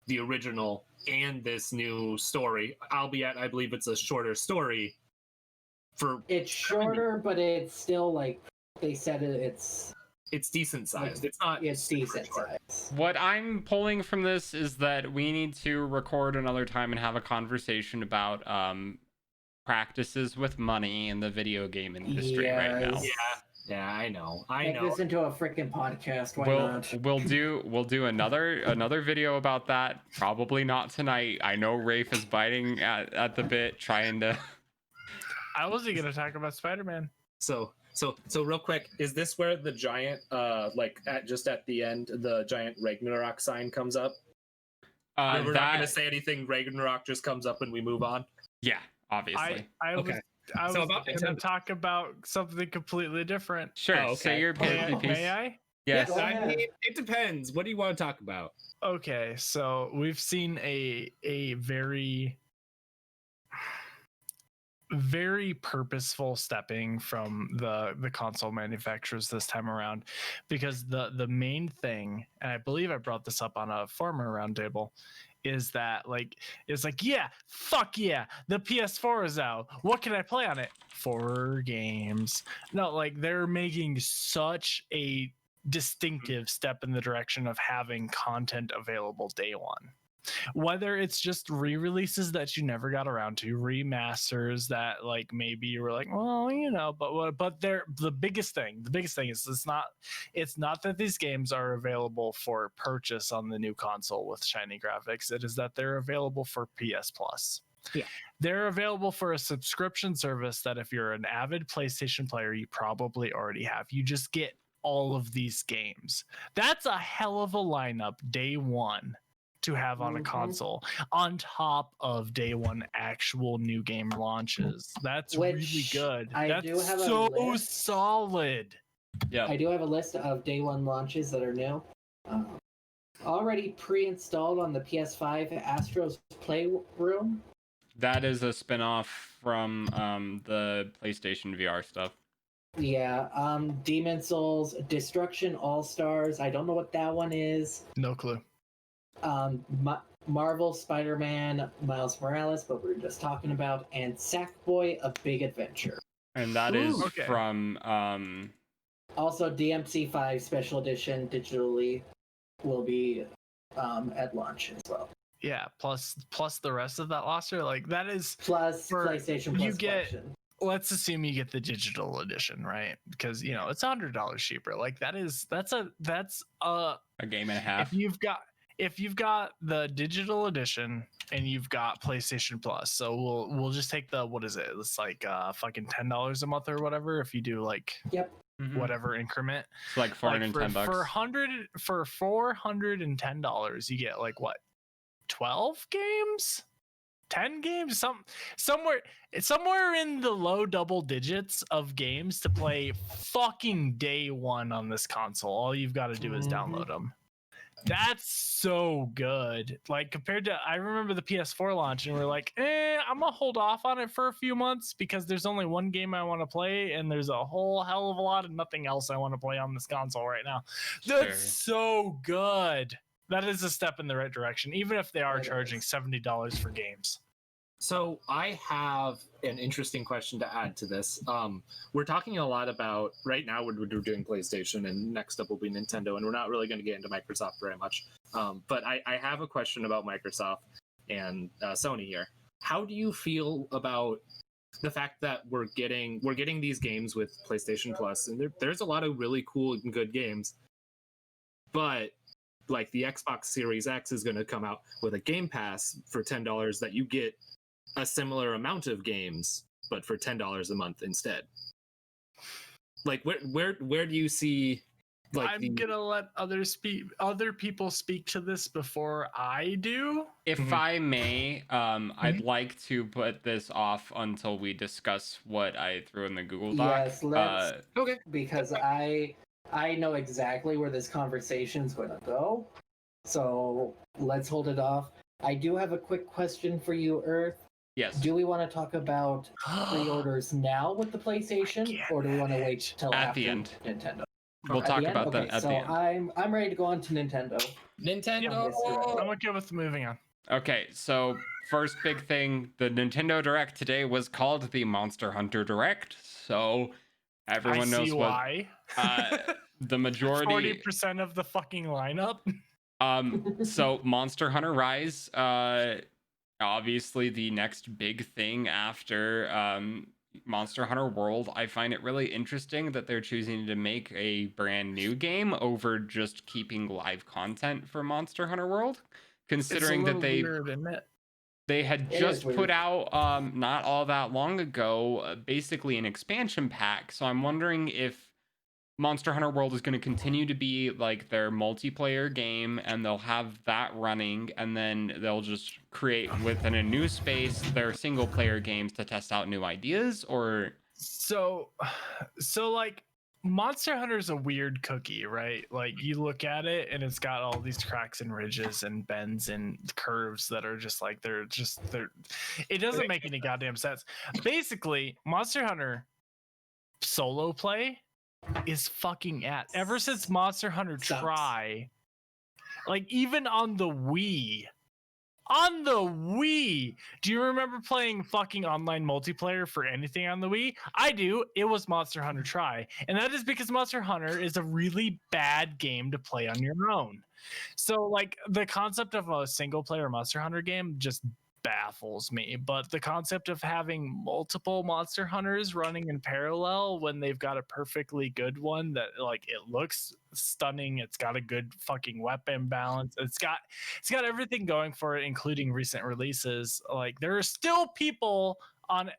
the original and this new story, albeit I believe it's a shorter story for It's shorter, but it's still like they said it's decent sized. Like, It's not it's decent short. size. What I'm pulling from this is that we need to record another time and have a conversation about practices with money in the video game industry right now. Yes. Yeah, I know. Make this into a freaking podcast. Why We'll not? we'll do another video about that. Probably not tonight. I know Rafe is biting at the bit, trying to. I wasn't gonna talk about Spider-Man. So real quick, is this where the giant just at the end the giant Ragnarok sign comes up? We're not gonna say anything. Ragnarok just comes up and we move on. Yeah, obviously. I Okay. was So about going to Nintendo. talk about something completely different. Sure. Oh, okay. Say your piece. May I? Yes. Go I ahead. mean, it depends. What do you want to talk about? Okay, so we've seen a very very purposeful stepping from the console manufacturers this time around, because the main thing, and I believe I brought this up on a former roundtable, is that it's like, yeah, fuck yeah, the PS4 is out, what can I play on it? 4 games. No, like, they're making such a distinctive step in the direction of having content available day one, whether it's just re-releases that you never got around to, remasters that like maybe you were like, well, but they're the biggest thing is it's not that these games are available for purchase on the new console with shiny graphics. It is that they're available for PS Plus. Yeah. They're available for a subscription service that if you're an avid PlayStation player, you probably already have. You just get all of these games. That's a hell of a lineup day one to have on a console, on top of day one actual new game launches. That's really good. That's do have a so list. solid. Yeah. I do have a list of day one launches that are new. Already pre-installed on the PS5, Astro's Playroom. That is a spin-off from the PlayStation VR stuff. Yeah, Demon Souls, Destruction All-Stars. I don't know what that one is. No clue. Marvel Spider-Man Miles Morales, but we were just talking about, and Sackboy: A Big Adventure. And that is Ooh, okay. from Also, DMC5 Special Edition digitally will be at launch as well. Yeah, plus the rest of that roster, like that is Plus For- PlayStation you Plus get- collection. let's assume you get the digital edition, right? Because it's $100 cheaper. Like that's a game and a half. if you've got the digital edition and you've got PlayStation Plus, so we'll just take the, what is it? It's like fucking $10 a month or whatever if you do like Yep. Mhm. whatever increment. It's like $410 For $410, you get like what? 12 games? 10 games? Somewhere in the low double digits of games to play fucking day one on this console. All you've got to do is download them. That's so good. Like compared to, I remember the PS4 launch and we're like, I'm gonna hold off on it for a few months because there's only one game I want to play and there's a whole hell of a lot of nothing else I want to play on this console right now. That's so good. That is a step in the right direction, even if they are It charging is. $70 for games. So I have an interesting question to add to this. We're talking a lot about, right now we're doing PlayStation and next up will be Nintendo, and we're not really going to get into Microsoft very much. But I have a question about Microsoft and Sony here. How do you feel about the fact that we're getting these games with PlayStation Plus, and there's a lot of really cool and good games, but like the Xbox Series X is going to come out with a Game Pass for $10 that you get a similar amount of games, but for $10 a month instead. Like, where do you see? Like, I'm gonna let other people speak to this before I do. If Mhm. I may, I'd like to put this off until we discuss what I threw in the Google Doc. Yes, let's Okay. because I know exactly where this conversation's going to go. So let's hold it off. I do have a quick question for you, Earth. Yes. Do we want to talk about pre-orders now with the PlayStation, or do we want to wait till At after the end. Nintendo? We'll At talk the end? about them Okay, at so the end. I'm ready to go on to Nintendo. Nintendo. I'm okay with moving on. Okay, so first big thing, the Nintendo Direct today was called the Monster Hunter Direct. So everyone I knows see what why. the majority 40% of the fucking lineup. so Monster Hunter Rise, obviously the next big thing after Monster Hunter World. I find it really interesting that they're choosing to make a brand new game over just keeping live content for Monster Hunter World, considering that weird, isn't it? they had It just is weird. put out not all that long ago basically an expansion pack. So I'm wondering if Monster Hunter World is going to continue to be like their multiplayer game, and they'll have that running, and then they'll just create within a new space their single player games to test out new ideas, or So like Monster Hunter's a weird cookie, right? Like you look at it and it's got all these cracks and ridges and bends and curves that are just like they're it doesn't make any goddamn sense. Basically, Monster Hunter solo play is fucking at ever since Monster Hunter Sucks. Try, like even on the Wii, do you remember playing fucking online multiplayer for anything on the Wii? I do. It was Monster Hunter Try, and that is because Monster Hunter is a really bad game to play on your own. So like the concept of a single player Monster Hunter game just baffles me, but the concept of having multiple Monster Hunters running in parallel when they've got a perfectly good one that like it looks stunning, it's got a good fucking weapon balance, it's got everything going for it, including recent releases. Like there are still people on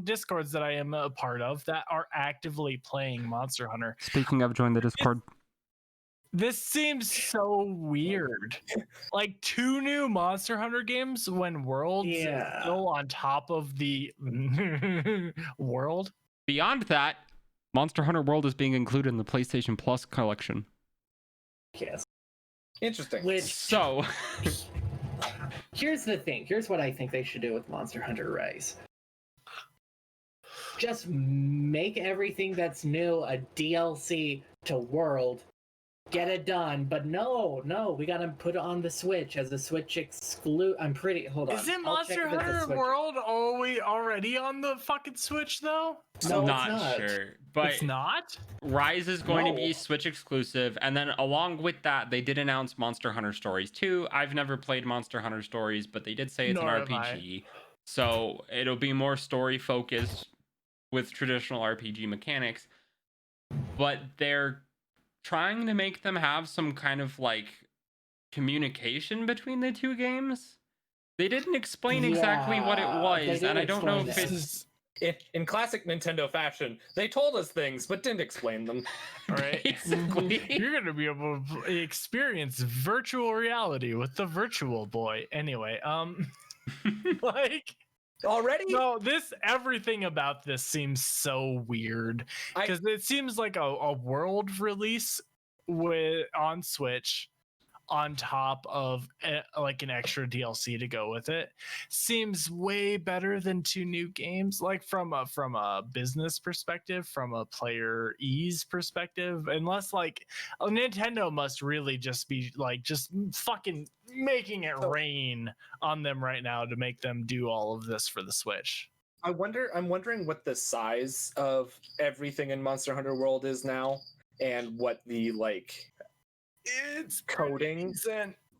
Discords that I am a part of that are actively playing Monster Hunter. speaking of, join the Discord. This seems so weird. Like 2 new Monster Hunter games when World's Yeah. still on top of the World. Beyond that, Monster Hunter World is being included in the PlayStation Plus collection. Yes. Interesting. Which So here's the thing. Here's what I think they should do with Monster Hunter Rise. Just make everything that's new a DLC to World. Get it done. But no, we gotta put it on the Switch as a Switch exclude. I'm pretty. Hold on. Isn't I'll check Monster if it's a Hunter Switch- World already on the fucking Switch though? No, it's not not. sure, but It's not? Rise is going to No. be Switch exclusive, and then along with that, they did announce Monster Hunter Stories 2. I've never played Monster Hunter Stories, but they did say it's Nor an have I. RPG, so it'll be more story focused with traditional RPG mechanics. But they're trying to make them have some kind of like communication between the two games. They didn't explain exactly what it Yeah, they was, and didn't I don't know explain if that. it's In classic Nintendo fashion, they told us things but didn't explain them. All right. basically. You're going to be able to experience virtual reality with the Virtual Boy. Anyway, like Already? no, everything about this seems so weird because it seems like a world release on Switch on top of like an extra DLC to go with it seems way better than 2 new games. Like from a business perspective, from a player ease perspective, unless like Nintendo must really just be like just fucking making it rain on them right now to make them do all of this for the Switch. I'm wondering what the size of everything in Monster Hunter World is now, and what the like It's coding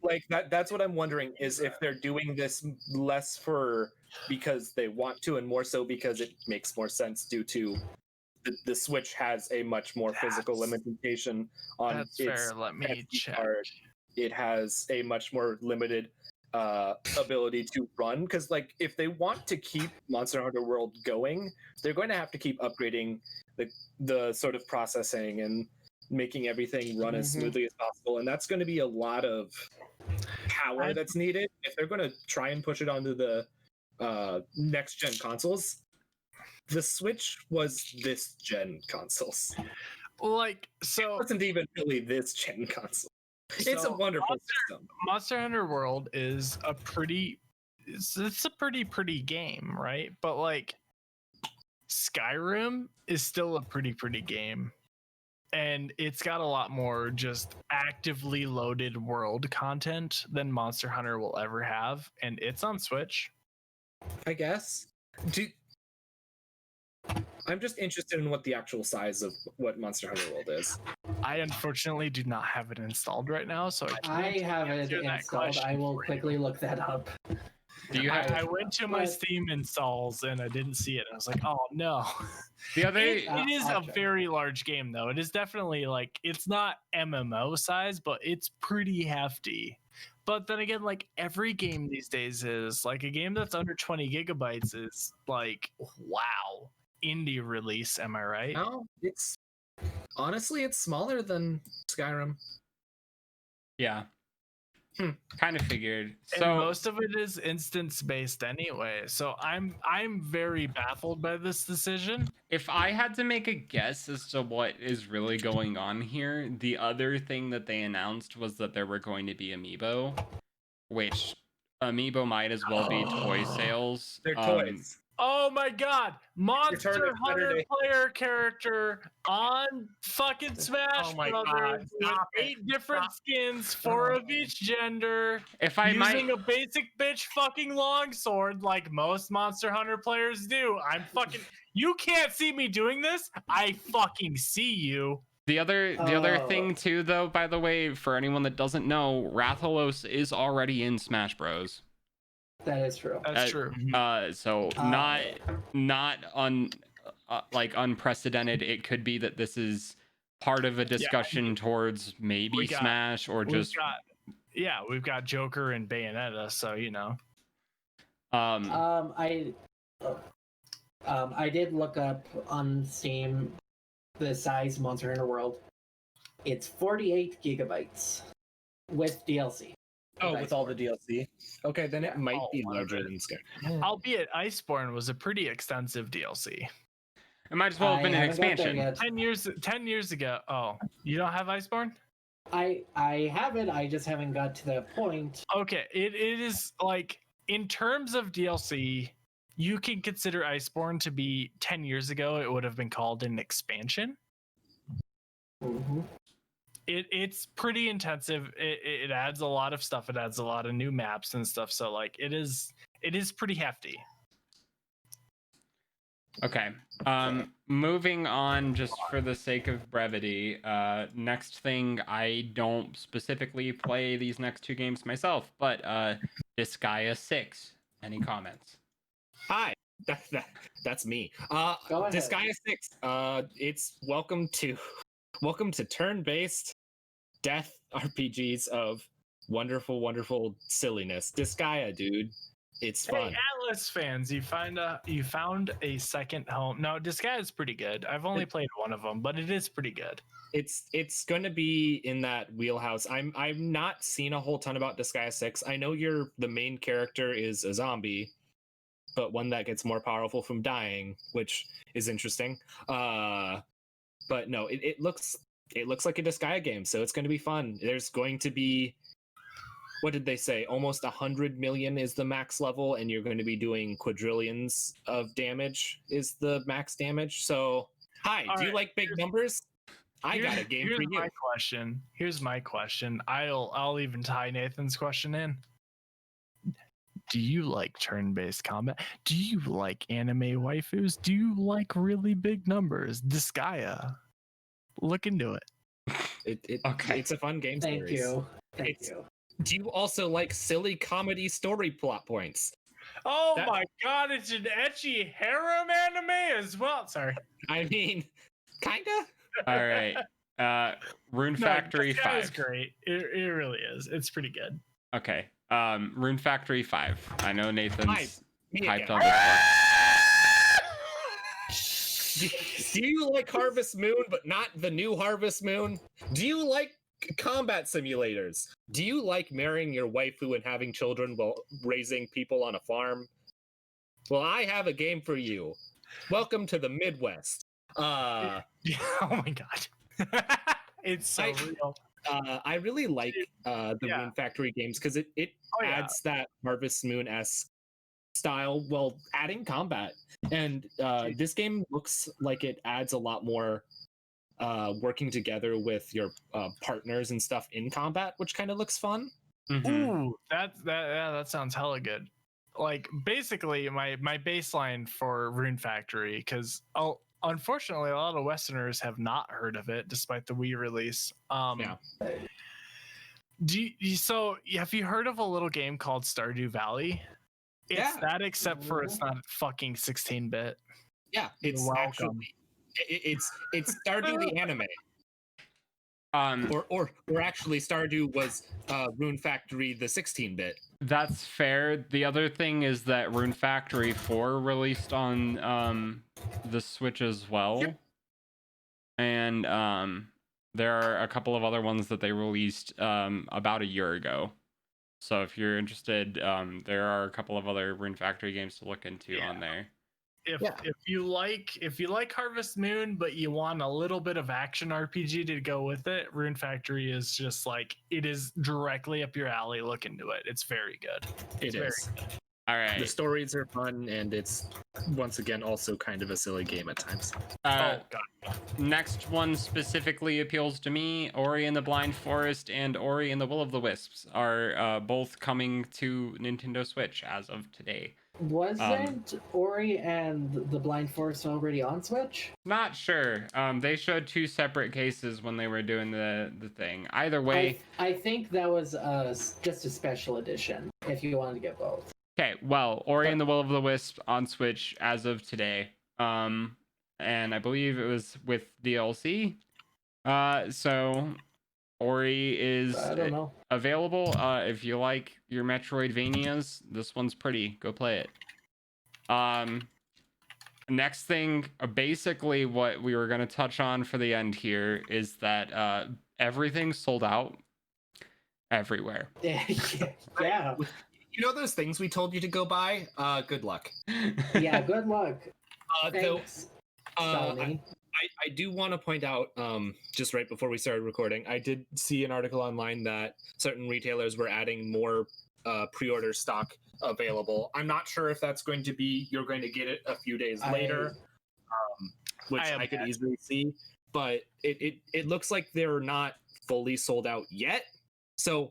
like that's what I'm wondering, is if they're doing this less for because they want to and more so because it makes more sense due to the Switch has a much more physical limitation on That's its fair. Let me SD check. card. It has a much more limited ability to run, because like if they want to keep Monster Hunter World going, they're going to have to keep upgrading the sort of processing and making everything run as smoothly as possible, and that's going to be a lot of power that's needed if they're going to try and push it onto the next gen consoles. The Switch was this gen consoles. Like, It so wasn't even really this gen console. It's a wonderful system. Monster Hunter World is a pretty it's a pretty game, right? But like Skyrim is still a pretty game. And it's got a lot more just actively loaded world content than Monster Hunter will ever have, and it's on Switch. I guess. I'm just interested in what the actual size of what Monster Hunter World is. I unfortunately do not have it installed right now, so I have it installed. I will quickly look that up. Do you have? I went to my Steam installs and I didn't see it. I was like, oh no. The other. It is a very large game though. It is definitely like, it's not MMO size, but it's pretty hefty. But then again, like every game these days is like, a game that's under 20 gigabytes is like, wow, indie release. Am I right? No, it's honestly it's smaller than Skyrim. Yeah. Kind of figured. And So most of it is instance based anyway. So I'm very baffled by this decision. if I had to make a guess as to what is really going on here, the other thing that they announced was that there were going to be amiibo, which amiibo might as well be toy sales. They're toys. Oh my god, Monster Return of Hunter Saturday. player character on fucking Smash Oh my Brothers God, with stop it. 8 different skins, 4 of each gender, If I using might, a basic bitch fucking longsword like most Monster Hunter players do. I'm fucking, you can't see me doing this. I fucking see you. the other thing too, though, by the way, for anyone that doesn't know, Rathalos is already in Smash Bros. That is true. That's true. So not unprecedented. It could be that this is part of a discussion towards maybe Smash or just we've got Joker and Bayonetta, so you know. I did look up on Steam the size of Monster Hunter World. It's 48 gigabytes with DLC. Oh, with all the DLC. Okay, then it might be all larger of it. than Skyrim. Albeit Iceborne was a pretty extensive DLC. it might as well have been an haven't got there expansion. yet. 10 years ago. Oh, you don't have Iceborne? I have it. I just haven't got to that point. Okay, it is like, in terms of DLC, you can consider Iceborne to be 10 years ago. It would have been called an expansion. Mm-hmm. It's pretty intensive. It adds a lot of stuff. It adds a lot of new maps and stuff. So like, it is pretty hefty. Okay. Moving on, just for the sake of brevity. Next thing, I don't specifically play these next 2 games myself, but Disgaea 6. Any comments? Hi, that's me. Go ahead. Disgaea 6. It's welcome to turn-based death RPGs of wonderful silliness. Disgaea, dude. It's fun. Hey, Atlas fans, you found a second home. No, Disgaea is pretty good. I've only played one of them, but it is pretty good. It's going to be in that wheelhouse. I've not seen a whole ton about Disgaea 6. I know the main character is a zombie, but one that gets more powerful from dying, which is interesting. But no, it looks like a Disgaea game, so it's going to be fun. There's going to be, what did they say? Almost 100 million is the max level, and you're going to be doing quadrillions of damage is the max damage. So, do you like big numbers? I got a game for you. Here's my question. I'll even tie Nathan's question in. Do you like turn-based combat? Do you like anime waifus? Do you like really big numbers? Disgaea. Look into it. Okay. It's a fun game Thank series. you. Thank you. Do you also like silly comedy story plot points? Oh my god, it's an ecchi harem anime as well. Sorry. I mean, kinda. All right. Runefactory 5. It's great. It really is. It's pretty good. Okay. Runefactory 5. I know Nathan's Me hyped again. on this one. Do you like Harvest Moon, but not the new Harvest Moon? Do you like combat simulators. Do you like marrying your waifu and having children while raising people on a farm? Well, I have a game for you. Welcome to the Midwest. Yeah, oh my god. It's so real. I really like the Runefactory games because it adds that Harvest Moon-esque style while adding combat. And this game looks like it adds a lot more working together with your partners and stuff in combat, which kind of looks fun. Ooh, that sounds hella good. Like basically my baseline for Runefactory, because unfortunately a lot of Westerners have not heard of it despite the Wii release. So have you heard of a little game called Stardew Valley? It's that, except for it's not fucking 16-bit. Yeah, it's actually it's Stardew the anime. Or actually Stardew was Runefactory the 16-bit. That's fair. The other thing is that Runefactory 4 released on the Switch as well. Yep. And there are a couple of other ones that they released about a year ago. So if you're interested, there are a couple of other Runefactory games to look into on there. If you like Harvest Moon, but you want a little bit of action RPG to go with it, Runefactory is just like, it is directly up your alley. Look into it. It's very good. It's very good. All right. The stories are fun, and it's once again also kind of a silly game at times. Oh god. Next one specifically appeals to me. Ori and the Blind Forest and Ori and the Will of the Wisps are both coming to Nintendo Switch as of today. Wasn't Ori and the Blind Forest already on Switch? Not sure. They showed two separate cases when they were doing the thing. Either way, I think that was just a special edition if you wanted to get both. Okay, well, Ori and the Will of the Wisp on Switch as of today. And I believe it was with DLC. So Ori is available. If you like your Metroidvanias, this one's pretty. Go play it. Next thing, basically what we were going to touch on for the end here is that everything's sold out everywhere. Yeah. You know those things we told you to go buy? Good luck. Yeah, good luck. Thanks, Sony. I do want to point out, just right before we started recording, I did see an article online that certain retailers were adding more pre-order stock available. I'm not sure if that's going to be, you're going to get it a few days later, which I could easily see, but it looks like they're not fully sold out yet. So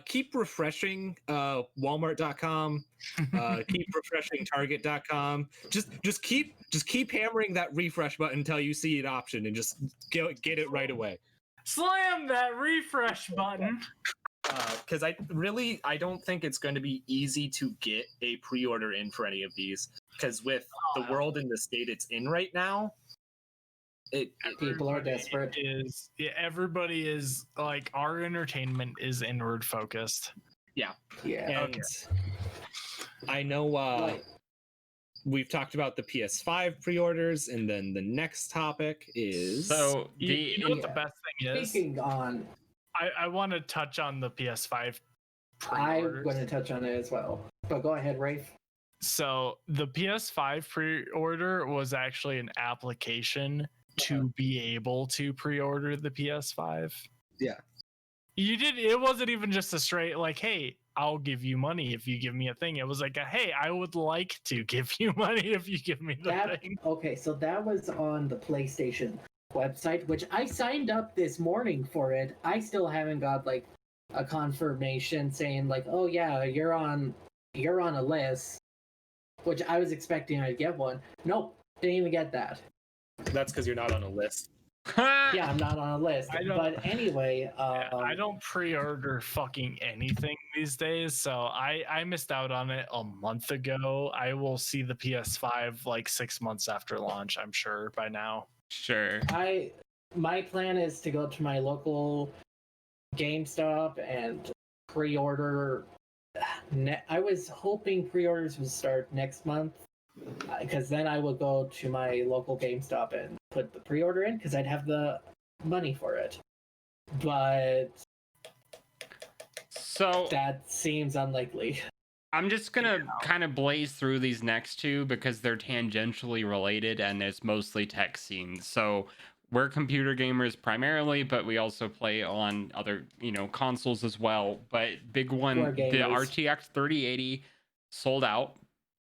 keep refreshing Walmart.com, keep refreshing Target.com. Just keep hammering that refresh button until you see an option and just get it right away. Slam that refresh button. Because I don't think it's going to be easy to get a pre-order in for any of these. Because with the world in the state it's in right now, people are desperate. Everybody is like, our entertainment is inward focused. Yeah. And I know we've talked about the PS5 pre-orders, and then the next topic is you know what the best thing is? Speaking on, I want to touch on the PS5 pre-orders. I'm going to touch on it as well. But go ahead, Rafe. So the PS5 pre-order was actually an application to be able to pre-order the PS5. Yeah. It wasn't even just a straight like, hey, I'll give you money if you give me a thing. It was like, hey, I would like to give you money if you give me the thing. Okay, so that was on the PlayStation website, which I signed up this morning for it. I still haven't got like a confirmation saying like, oh yeah, you're on a list, which I was expecting I'd get one. Nope, didn't even get that. That's because you're not on a list. Yeah, I'm not on a list. But anyway, I don't pre-order fucking anything these days, so I missed out on it a month ago. I will see the PS5 like 6 months after launch, I'm sure by now. Sure. My plan is to go to my local GameStop and pre-order. I was hoping pre-orders would start next month, because then I will go to my local GameStop and put the pre-order in, because I'd have the money for it. but So that seems unlikely. I'm just gonna kind of blaze through these next two because they're tangentially related and it's mostly tech scenes. So we're computer gamers primarily, but we also play on other, consoles as well. But big one, We're the gamers. RTX 3080 sold out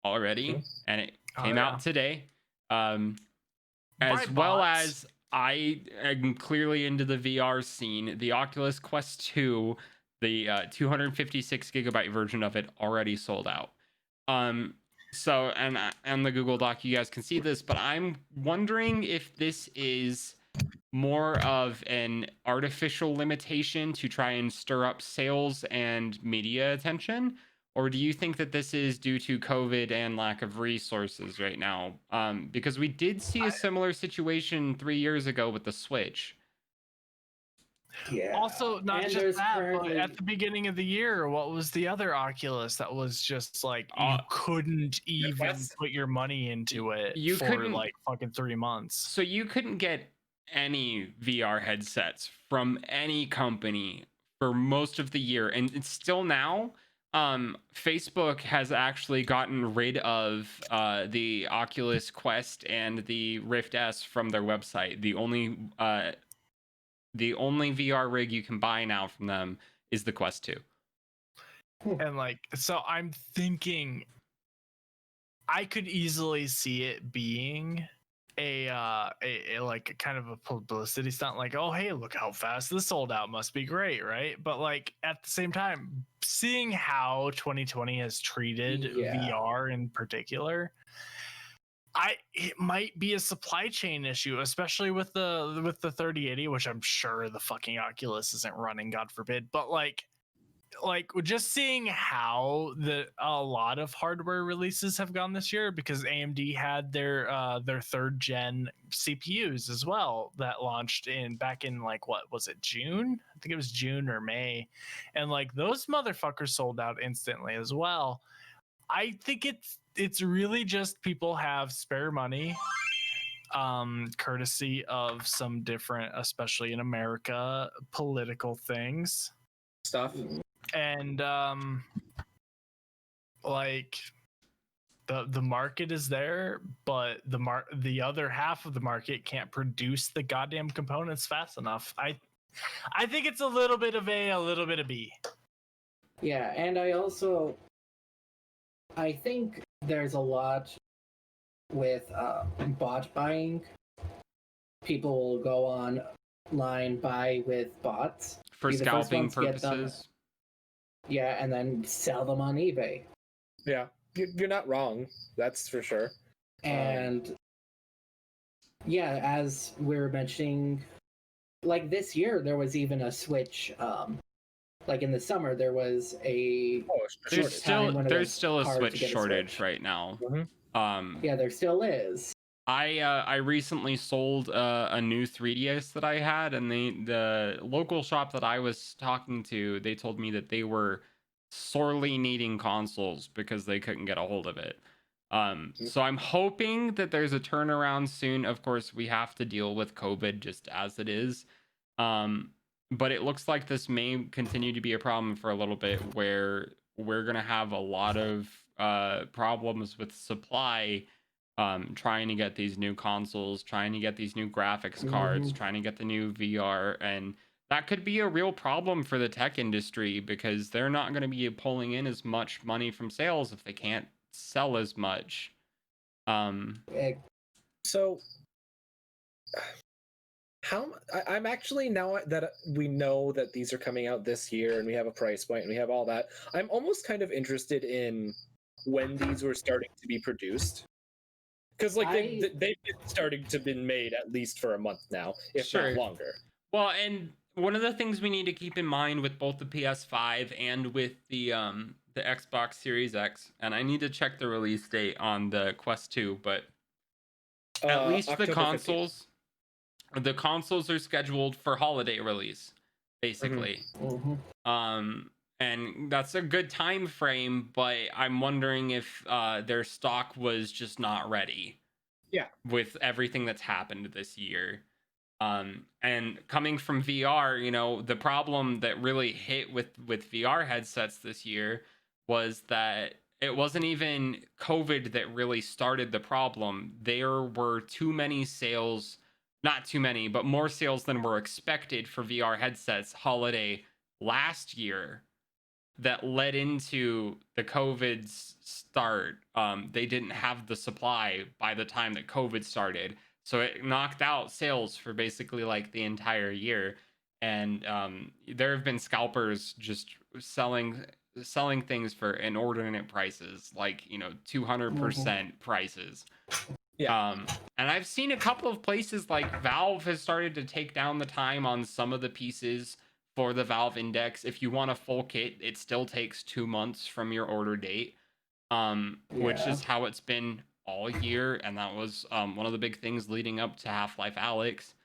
already, and it came out today. As well as I am clearly into the VR scene. The Oculus Quest 2, the 256 gigabyte version of it already sold out. So and the Google Doc, you guys can see this, but I'm wondering if this is more of an artificial limitation to try and stir up sales and media attention, or do you think that this is due to COVID and lack of resources right now? Because we did see a similar situation 3 years ago with the Switch. Yeah. Also, not And just there's that, currently- but at the beginning of the year, what was the other Oculus that was just like you Uh, couldn't even Quest? put your money into it You for couldn't- like fucking 3 months? So you couldn't get any VR headsets from any company for most of the year, and it's still now. Facebook has actually gotten rid of the Oculus Quest and the Rift S from their website. The only VR rig you can buy now from them is the Quest 2. And like, so I'm thinking I could easily see it being a like a kind of a publicity stunt, like, oh hey, look how fast this sold out, must be great, right? But like at the same time, seeing how 2020 has treated VR in particular, it might be a supply chain issue, especially with the 3080, which I'm sure the fucking Oculus isn't running, God forbid. But like just seeing how a lot of hardware releases have gone this year, because AMD had their 3rd gen CPUs as well that launched back in like, what was it, June? I think it was June or May, and like those motherfuckers sold out instantly as well. I think it's really just people have spare money, courtesy of some different, especially in America, political things Stuff. and like the market is there, but the other half of the market can't produce the goddamn components fast enough. I think it's a little bit of A, a little bit of B. Yeah, and I think there's a lot with bot buying. People will go online, buy with bots. For Be the first scalping ones to get them. purposes. Yeah, and then sell them on eBay. Yeah, you're not wrong. That's for sure. And yeah, as we were mentioning, like this year, there was even a Switch. Like in the summer, there was a There's still a hard to Switch get a shortage Switch. right now. Yeah, there still is. I recently sold a new 3DS that I had, and the local shop that I was talking to, they told me that they were sorely needing consoles because they couldn't get a hold of it. So I'm hoping that there's a turnaround soon. Of course, we have to deal with COVID just as it is. But it looks like this may continue to be a problem for a little bit, where we're gonna have a lot of problems with supply. Trying to get these new consoles, trying to get these new graphics cards, trying to get the new VR, and that could be a real problem for the tech industry because they're not going to be pulling in as much money from sales if they can't sell as much. So I'm actually, now that we know that these are coming out this year and we have a price point and we have all that, I'm almost kind of interested in when these were starting to be produced. Because like they've been starting to been made at least for a month now, if not longer. Well, and one of the things we need to keep in mind with both the PS5 and with the Xbox Series X, and I need to check the release date on the Quest 2, but at least October the consoles are scheduled for holiday release, basically. And that's a good time frame, but I'm wondering if their stock was just not ready. Yeah. With everything that's happened this year. And coming from VR, the problem that really hit with VR headsets this year was that it wasn't even COVID that really started the problem. There were too many sales, not too many, but more sales than were expected for VR headsets holiday last year that led into the COVID's start. They didn't have the supply by the time that COVID started. So it knocked out sales for basically like the entire year. And there have been scalpers just selling things for inordinate prices, like 200% prices. Yeah. And I've seen a couple of places like Valve has started to take down the time on some of the pieces for the Valve Index. If you want a full kit, it still takes 2 months from your order date, which is how it's been all year, and that was one of the big things leading up to Half-Life Alyx.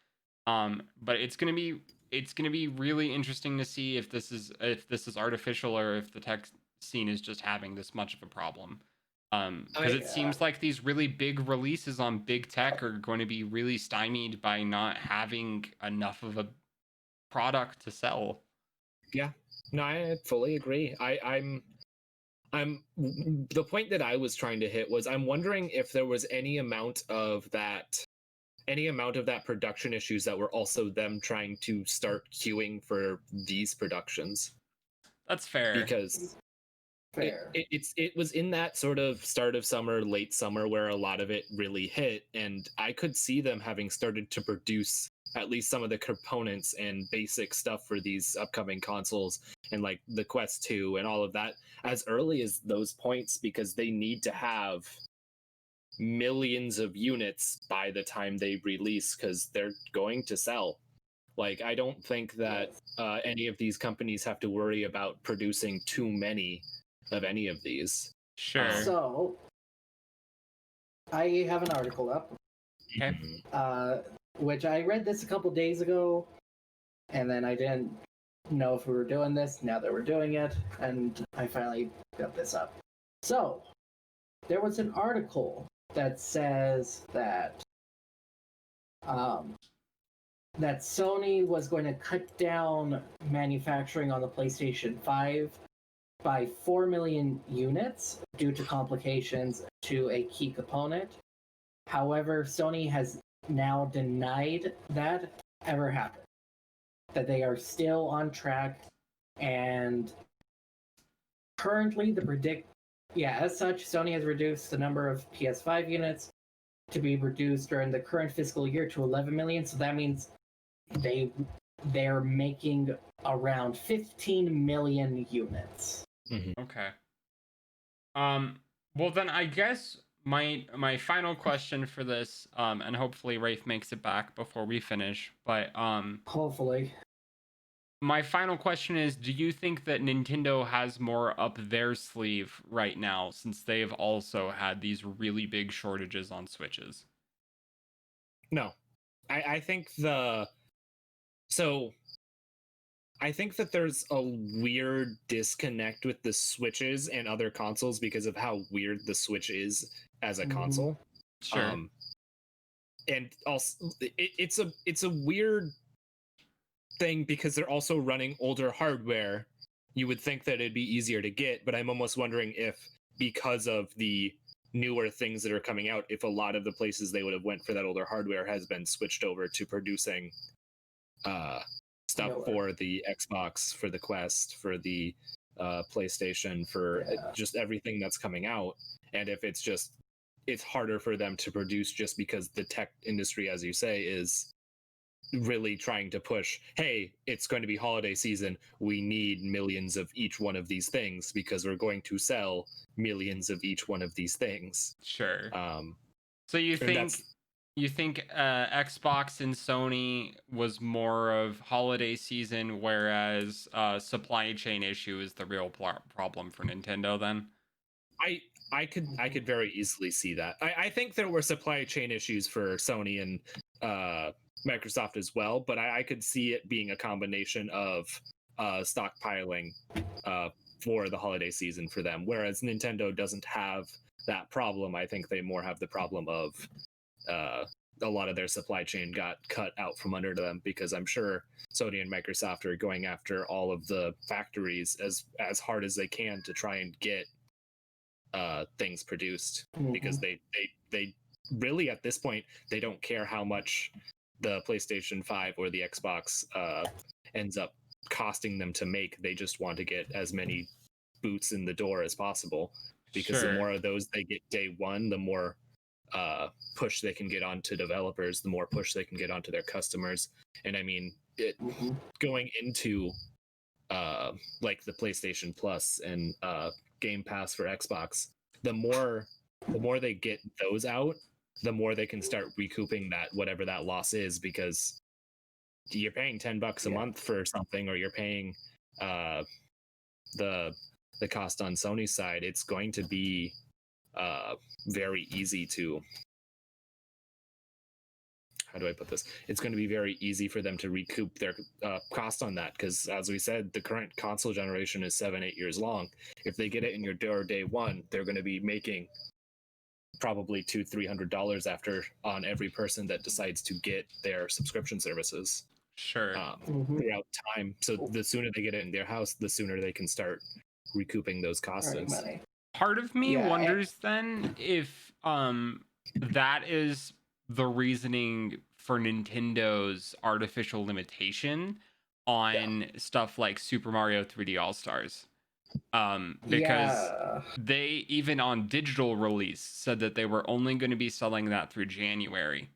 But it's gonna be really interesting to see if this is artificial or if the tech scene is just having this much of a problem. Because it seems like these really big releases on big tech are going to be really stymied by not having enough of a product to sell. Yeah, no, I fully agree. I'm the point that I was trying to hit was I'm wondering if there was any amount of that production issues that were also them trying to start queuing for these productions. That's fair. Because it was in that sort of start of summer, late summer where a lot of it really hit, and I could see them having started to produce at least some of the components and basic stuff for these upcoming consoles and like the Quest 2 and all of that as early as those points, because they need to have millions of units by the time they release, because they're going to sell. Like, I don't think that any of these companies have to worry about producing too many of any of these. Sure. So, I have an article up. Okay. Which I read this a couple days ago, and then I didn't know if we were doing this. Now that we're doing it, and I finally got this up. So, there was an article that says that that Sony was going to cut down manufacturing on the PlayStation 5 by 4 million units due to complications to a key component. However, Sony has now denied that ever happened. That they are still on track, and currently as such, Sony has reduced the number of PS5 units to be reduced during the current fiscal year to 11 million. So that means they're making around 15 million units. Okay. Well then I guess my final question for this, and hopefully Rafe makes it back before we finish, but Hopefully. my final question is, do you think that Nintendo has more up their sleeve right now, since they've also had these really big shortages on Switches? No. I think I think that there's a weird disconnect with the Switches and other consoles because of how weird the Switch is as a console. Sure. And also, it's a weird thing because they're also running older hardware. You would think that it'd be easier to get, but I'm almost wondering if, because of the newer things that are coming out, if a lot of the places they would have went for that older hardware has been switched over to producing stuff for the Xbox, for the Quest, for the PlayStation, for just everything that's coming out. And if it's harder for them to produce just because the tech industry, as you say, is really trying to push, hey, it's going to be holiday season, we need millions of each one of these things because we're going to sell millions of each one of these things. Sure. So you think Xbox and Sony was more of holiday season, whereas supply chain issue is the real problem for Nintendo then? I could very easily see that. I think there were supply chain issues for Sony and Microsoft as well, but I could see it being a combination of stockpiling for the holiday season for them, whereas Nintendo doesn't have that problem. I think they more have the problem of a lot of their supply chain got cut out from under them, because I'm sure Sony and Microsoft are going after all of the factories as hard as they can to try and get things produced, because they really, at this point, they don't care how much the PlayStation 5 or the Xbox ends up costing them to make. They just want to get as many boots in the door as possible, because the more of those they get day one, the more push they can get onto developers, the more push they can get onto their customers. And I mean, going into like the PlayStation Plus and Game Pass for Xbox, the more they get those out, the more they can start recouping that, whatever that loss is, because you're paying $10 a month for something, or you're paying the cost on Sony's side. It's going to be very easy to, how do I put this? It's going to be very easy for them to recoup their cost on that, because as we said, the current console generation is 7-8 years long. If they get it in your door day one, they're going to be making probably $200-300 after on every person that decides to get their subscription services throughout time. So the sooner they get it in their house, the sooner they can start recouping those costs. Part of me wonders then if that is the reasoning for Nintendo's artificial limitation on stuff like Super Mario 3D All-Stars. Because they, even on digital release, said that they were only going to be selling that through January.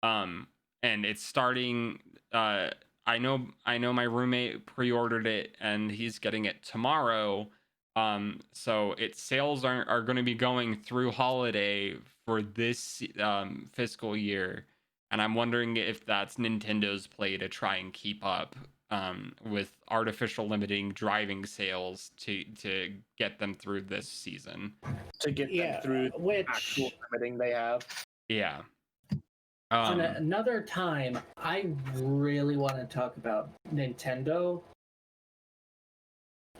And it's starting, I know my roommate pre-ordered it and he's getting it tomorrow. So its sales are going to be going through holiday for this fiscal year, and I'm wondering if that's Nintendo's play to try and keep up with artificial limiting driving sales to get them through this season, to get them through which actual limiting they have. On another time, I really want to talk about Nintendo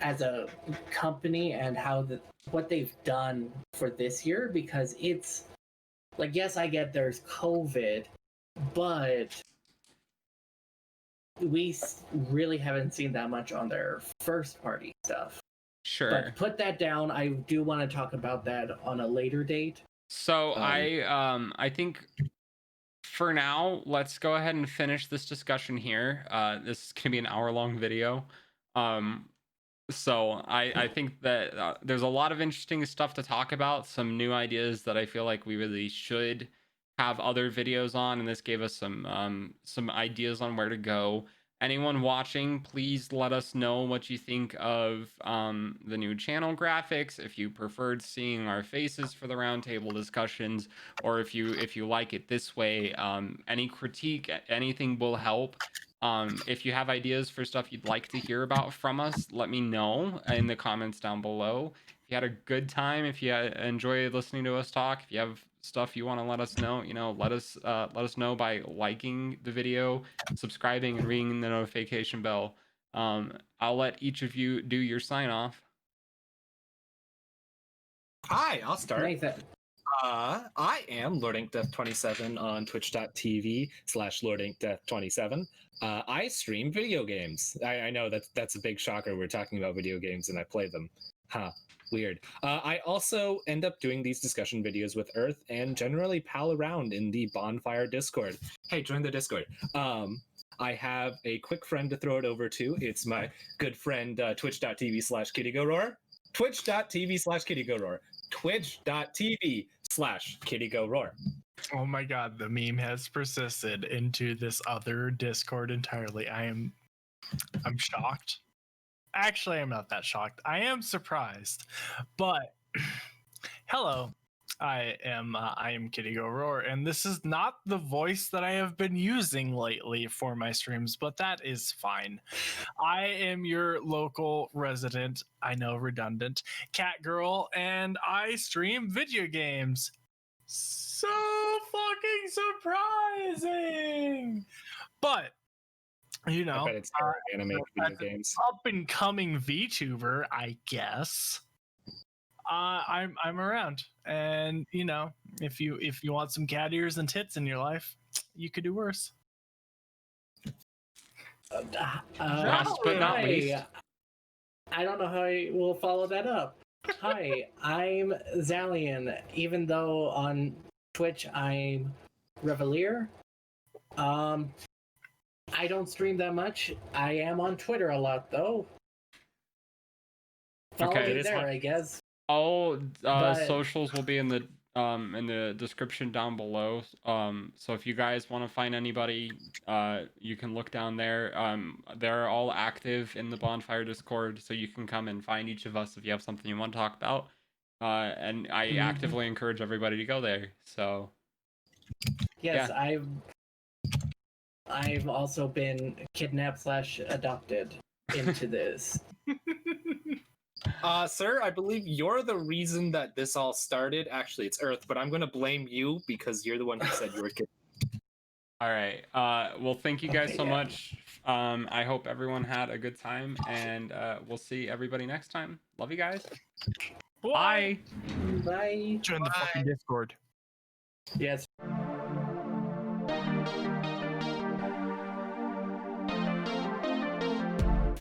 as a company and how what they've done for this year, because it's like, yes, I get there's COVID, but we really haven't seen that much on their first party stuff. Sure. But put that down. I do want to talk about that on a later date. So I think for now, let's go ahead and finish this discussion here. This is gonna be an hour-long video. So I think that there's a lot of interesting stuff to talk about, some new ideas that I feel like we really should have other videos on, and this gave us some ideas on where to go. Anyone watching, please let us know what you think of the new channel graphics, if you preferred seeing our faces for the roundtable discussions, or if you like it this way. Any critique, anything will help. If you have ideas for stuff you'd like to hear about from us, let me know in the comments down below. If you had a good time, if you enjoyed listening to us talk, if you have stuff you want to let us know, let us know by liking the video, subscribing, and ringing the notification bell. I'll let each of you do your sign off. Hi, I'll start. Nathan. I am LordInkDeath27 on twitch.tv/LordInkDeath27. I stream video games. I know that's a big shocker. We're talking about video games and I play them. Weird. I also end up doing these discussion videos with Earth and generally pal around in the Bondfire Discord. Hey, join the Discord. I have a quick friend to throw it over to. It's my good friend, twitch.tv/KittyGoRoar. Twitch.tv/KittyGoRoar. Twitch.tv/KittyGoRoar. Oh my god, the meme has persisted into this other Discord entirely. I'm shocked. Actually, I'm not that shocked. I am surprised. But hello, I am Kitty Go Roar, and this is not the voice that I have been using lately for my streams, but that is fine. I am your local resident, I know, redundant, cat girl, and I stream video games. So fucking surprising! But I bet it's hard to make video games. Up and coming VTuber, I guess. I'm around, and you know, if you want some cat ears and tits in your life, you could do worse. Last but not hi. least. I don't know how I will follow that up. Hi, I'm Zalian. Even though on Twitch I'm Revelier, I don't stream that much. I am on Twitter a lot though. Follow Okay. me there, I guess. All But- socials will be in the description down below. So if you guys want to find anybody, you can look down there. They're all active in the Bonfire Discord, so you can come and find each of us if you have something you want to talk about. And I actively encourage everybody to go there. So Yes, yeah. I've also been kidnapped / adopted into this. Sir, I believe you're the reason that this all started. Actually, it's Earth, but I'm going to blame you because you're the one who said you were kid. All right. Well, thank you guys Okay, so yeah. much. I hope everyone had a good time, and we'll see everybody next time. Love you guys. Bye. Bye. Join the fucking Discord. Yes.